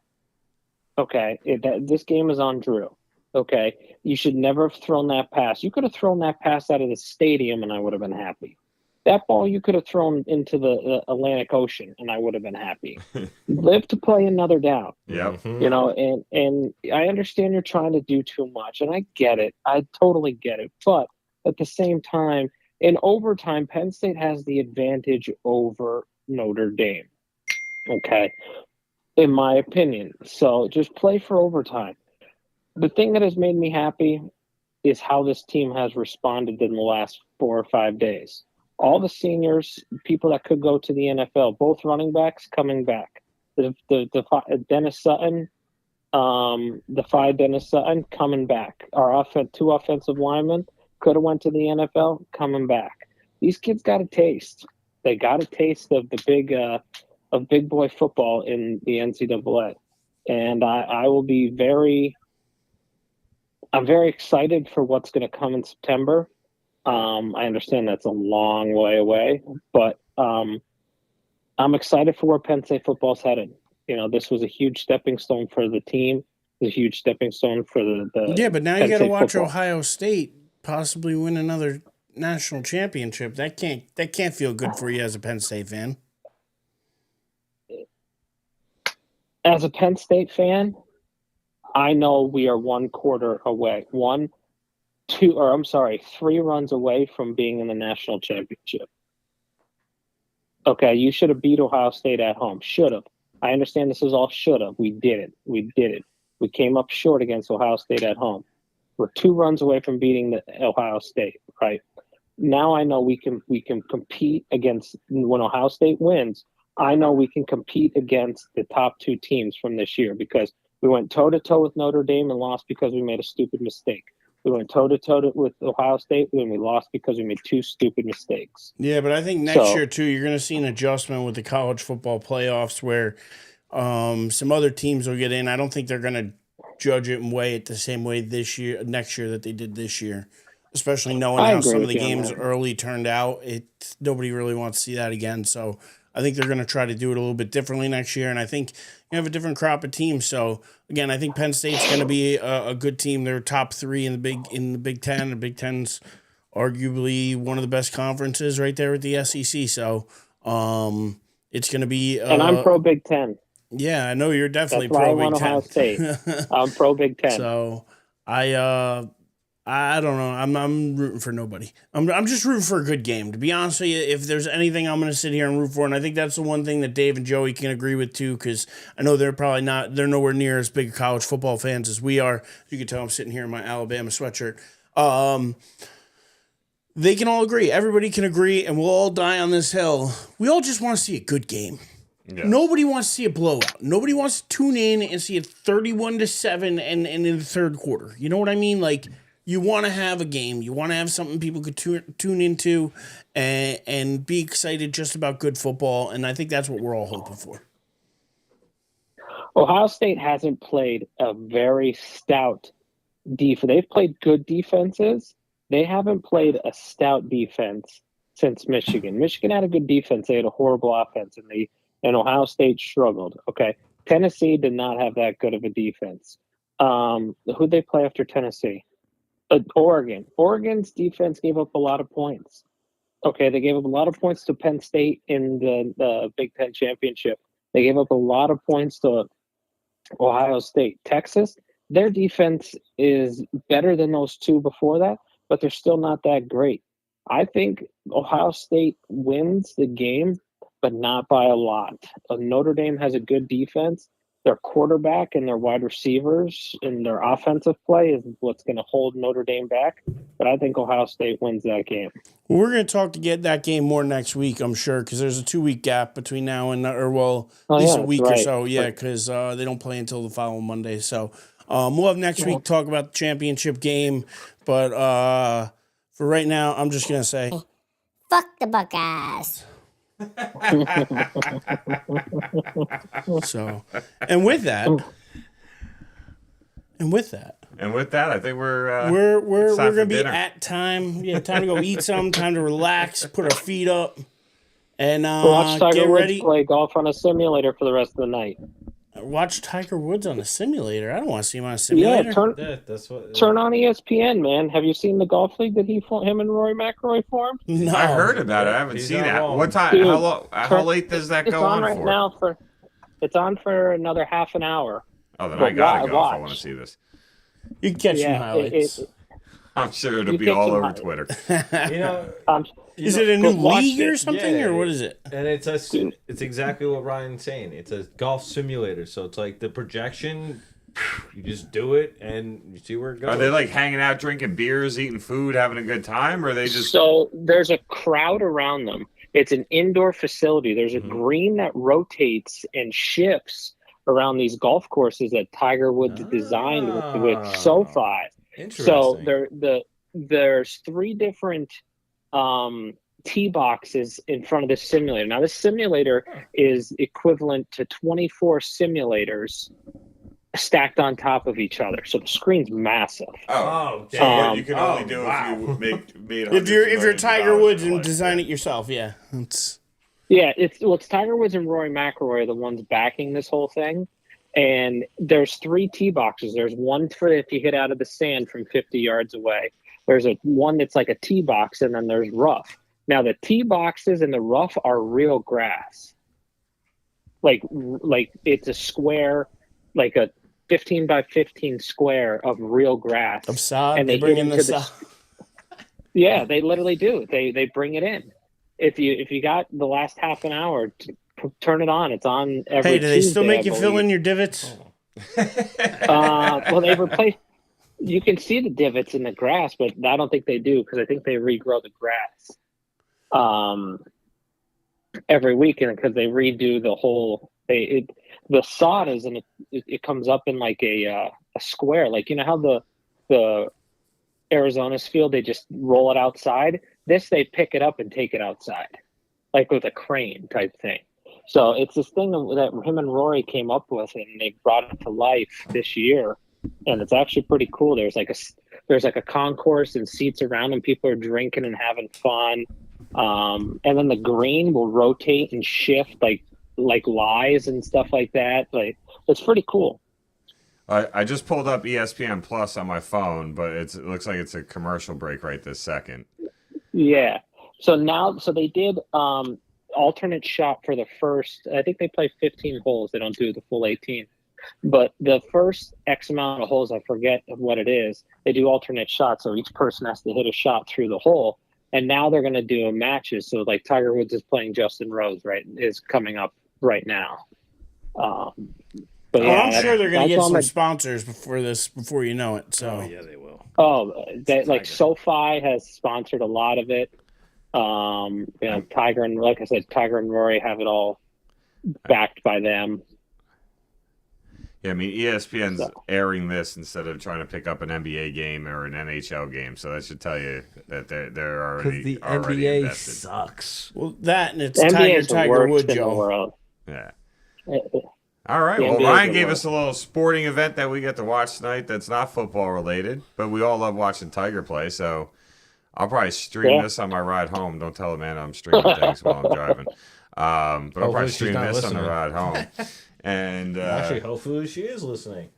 Okay, this game is on Drew. Okay, you should never have thrown that pass. You could have thrown that pass out of the stadium, and I would have been happy. That ball you could have thrown into the Atlantic Ocean, and I would have been happy. Live to play another down. Yep. You know, and I understand you're trying to do too much, and I get it. I totally get it. But at the same time, in overtime, Penn State has the advantage over Notre Dame. Okay, in my opinion. So just play for overtime. The thing that has made me happy is how this team has responded in the last 4 or 5 days. All the seniors, people that could go to the NFL, both running backs coming back. The Dennis Sutton, Dennis Sutton coming back. Our two offensive linemen could have went to the NFL, coming back. These kids got a taste. They got a taste of the big boy football in the NCAA, and I will be I'm very excited for what's going to come in September. I understand that's a long way away, but I'm excited for where Penn State football's headed. This was a huge stepping stone for the team. It was a huge stepping stone for the Yeah, but now you Penn got to State watch football. Ohio State possibly win another national championship. That can't feel good for you as a Penn State fan. As a Penn State fan, I know we are 1 quarter away. 3 runs away from being in the national championship. Okay, you should have beat Ohio State at home. Should have. I understand this is all should have. We did it. We came up short against Ohio State at home. We're 2 runs away from beating the Ohio State, right? Now I know we can compete against when Ohio State wins. I know we can compete against the top 2 teams from this year because we went toe-to-toe with Notre Dame and lost because we made a stupid mistake. We went toe-to-toe with Ohio State and we lost because we made 2 stupid mistakes. Yeah, but I think next year, too, you're going to see an adjustment with the college football playoffs where some other teams will get in. I don't think they're going to judge it and weigh it the same way next year that they did this year, especially knowing how some of the games early turned out. Nobody really wants to see that again, so I think they're going to try to do it a little bit differently next year, and I think you have a different crop of teams. So again, I think Penn State's going to be a good team. They're top 3 in the Big Ten. The Big Ten's arguably one of the best conferences right there with the SEC. So it's going to be. And I'm pro Big Ten. Yeah, I know you're definitely That's why pro I want Big Ten. Ohio State. I'm pro Big Ten. So I don't know. I'm rooting for nobody. I'm just rooting for a good game. To be honest with you, if there's anything I'm going to sit here and root for, and I think that's the one thing that Dave and Joey can agree with too, because I know they're nowhere near as big college football fans as we are. You can tell I'm sitting here in my Alabama sweatshirt. They can all agree. Everybody can agree, and we'll all die on this hill. We all just want to see a good game. Yeah. Nobody wants to see a blowout. Nobody wants to tune in and see it 31-7 and in the third quarter. You know what I mean? Like, you want to have a game. You want to have something people could tune into and be excited just about good football, and I think that's what we're all hoping for. Ohio State hasn't played a very stout defense. They've played good defenses. They haven't played a stout defense since Michigan. Michigan had a good defense. They had a horrible offense, and Ohio State struggled. Okay, Tennessee did not have that good of a defense. Who'd they play after Tennessee? Oregon. Oregon's defense gave up a lot of points. Okay, they gave up a lot of points to Penn State in the Big Ten championship. They gave up a lot of points to Ohio State. Texas, their defense is better than those 2 before that, but they're still not that great. I think Ohio State wins the game, but not by a lot. Notre Dame has a good defense. Their quarterback and their wide receivers and their offensive play is what's going to hold Notre Dame back. But I think Ohio State wins that game. Well, we're going to talk to get that game more next week, I'm sure, because there's a 2-week gap between now and at least a week or so. Yeah, because they don't play until the following Monday. So we'll have next week talk about the championship game. But for right now, I'm just going to say, fuck the Buckeyes. So, and with that, I think we're gonna be at time. Yeah, time to go eat some. Time to relax. Put our feet up, and watch Tiger get Woods ready. Play golf on a simulator for the rest of the night. Watch Tiger Woods on a simulator. I don't want to see him on a simulator. Yeah, turn on ESPN, man. Have you seen the golf league that him and Rory McIlroy formed? No, I heard about it. I haven't seen that. What time? Dude, how late does that go on right for? Now it's on for another half an hour. Oh, then I gotta go if I want to see this. You can catch some highlights. I'm sure it'll be all over Twitter. Is it a new league or something, or what is it? And it's exactly what Ryan's saying. It's a golf simulator, so it's like the projection. You just do it, and you see where it goes. Are they like hanging out, drinking beers, eating food, having a good time, or are they just? So there's a crowd around them. It's an indoor facility. There's a green that rotates and shifts around these golf courses that Tiger Woods designed with SoFi. Interesting. So there's 3 different tee boxes in front of this simulator. Now, this simulator is equivalent to 24 simulators stacked on top of each other. So the screen's massive. So what you can only do if you made if you're Tiger Woods and design it yourself. Yeah, Yeah, it's Tiger Woods and Rory McIlroy are the ones backing this whole thing. And there's 3 tee boxes. There's one for if you hit out of the sand from 50 yards away. There's one that's like a tee box, and then there's rough. Now, the tee boxes and the rough are real grass. Like it's a square, like a 15 by 15 square of real grass. Of sod? And they bring in the sod? Yeah, they literally do. They bring it in. If you got the last half an hour to turn it on, it's on every Hey, do they still Tuesday, make you fill in your divots? Well, they replaced. You can see the divots in the grass, but I don't think they do because I think they regrow the grass every weekend because they redo the whole. The sod is it comes up in like a square, like you know how the Arizona's field they just roll it outside. This they pick it up and take it outside, like with a crane type thing. So it's this thing that him and Rory came up with, and they brought it to life this year, and it's actually pretty cool. There's like a concourse and seats around, and people are drinking and having fun. And then the green will rotate and shift like lies and stuff like that. Like it's pretty cool. I just pulled up ESPN Plus on my phone, but it looks like it's a commercial break right this second. Yeah. So they did alternate shot for the first. I think they play 15 holes. They don't do the full 18. But the first X amount of holes, I forget what it is, they do alternate shots. So each person has to hit a shot through the hole. And now they're going to do matches. So like Tiger Woods is playing Justin Rose, right, is coming up right now. But yeah, I'm sure they're going to get some sponsors before you know it. So yeah, they will. Like SoFi has sponsored a lot of it. Tiger and like I said, Tiger and Rory have it all backed by them. Yeah, I mean ESPN's airing this instead of trying to pick up an NBA game or an NHL game, so that should tell you that they're already the already NBA invested. sucks. Well, that and it's NBA Tiger Woods, Joe. Yeah. All right. Well, Ryan gave us a little sporting event that we get to watch tonight that's not football related, but we all love watching Tiger play, so I'll probably stream this on my ride home. Don't tell Amanda I'm streaming things while I'm driving. But I'll probably stream this on the ride home. And actually, hopefully she is listening.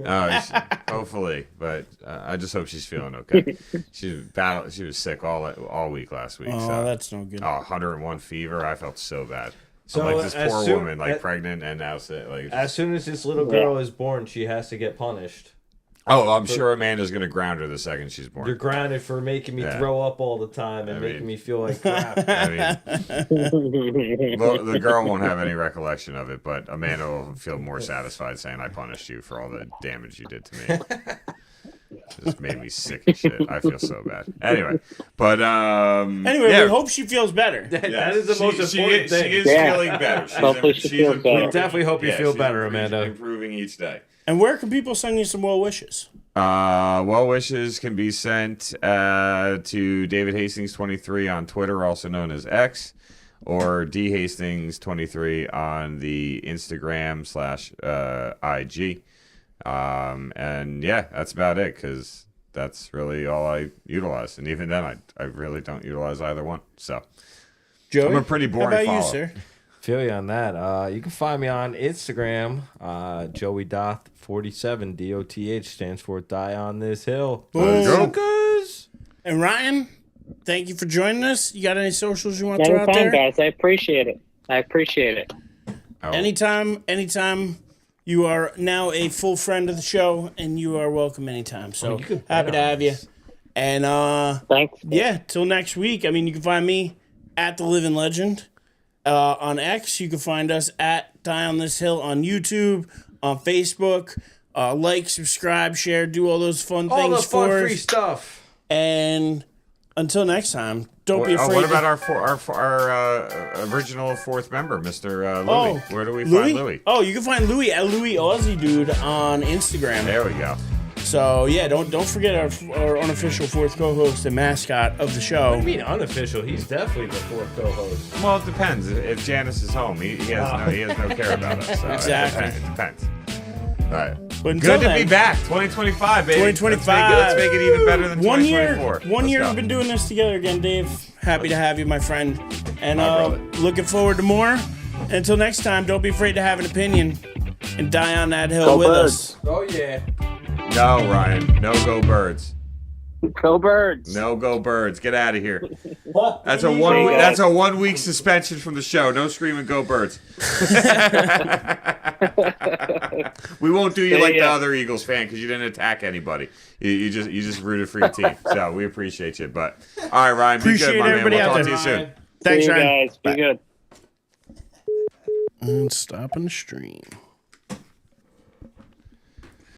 Hopefully, but I just hope she's feeling okay. She was sick all week last week. Oh, so. that's no good. 101 fever. I felt so bad. So I'm like this poor woman, like pregnant and now sick. Like as soon as this little girl is born, she has to get punished. Oh, I'm sure Amanda's going to ground her the second she's born. You're grounded for making me throw up all the time and making me feel like crap. The girl won't have any recollection of it, but Amanda will feel more satisfied saying, I punished you for all the damage you did to me. It just made me sick as shit. I feel so bad. Anyway, but we hope she feels better. That is the most important thing. She is feeling better. Hopefully she feels better. We definitely hope you feel better, Amanda. Improving each day. And where can people send you some well wishes? Well wishes can be sent to David Hastings 23 on Twitter, also known as X, or D Hastings 23 on the Instagram /IG. And yeah, that's about it because that's really all I utilize. And even then, I really don't utilize either one. So Joey, I'm a pretty boring how about follow. you, sir? Feel you on that. You can find me on Instagram, Joey Doth 47. DOTH stands for Die on This Hill. Suckers. And Ryan, thank you for joining us. You got any socials you want to throw out there? Guys, I appreciate it. Oh. Anytime. You are now a full friend of the show, and you are welcome anytime. So happy to have you. And thanks. Yeah, till next week. I mean, you can find me at The Living Legend on X. You can find us at Die on This Hill on YouTube, on Facebook. Like, subscribe, share, do all those fun things all the fun for free us. stuff. And until next time, don't be afraid. What about our original fourth member, Mr. Louis? Where do we find Louis? Oh, you can find Louis at Louis Aussie Dude on Instagram. There we go. So yeah, don't forget our unofficial fourth co-host and mascot of the show. What do you mean unofficial? He's definitely the fourth co-host. Well, it depends. If Janice is home, he has no care about us. So Exactly. It depends. All right. But until Good to then, be back. 2025, baby. 2025. Let's make it even better than 2024. 1 year Let's we've been doing this together again, Dave. Happy to have you, my friend. And My brother. looking forward to more. And until next time, don't be afraid to have an opinion and die on that hill Go with Birds. us. Oh, yeah. No, Ryan. No go birds. Go Birds. No go birds. Get out of here. Fuck. That's a That's a 1 week suspension from the show. No screaming go birds. We won't do you like the other Eagles fan because you didn't attack anybody. You just rooted for your team. So we appreciate you. But all right, Ryan, be Appreciate good, my man. everybody We'll out talk to there. you soon. Thanks, See you Ryan. guys. Be good. And stopping the stream.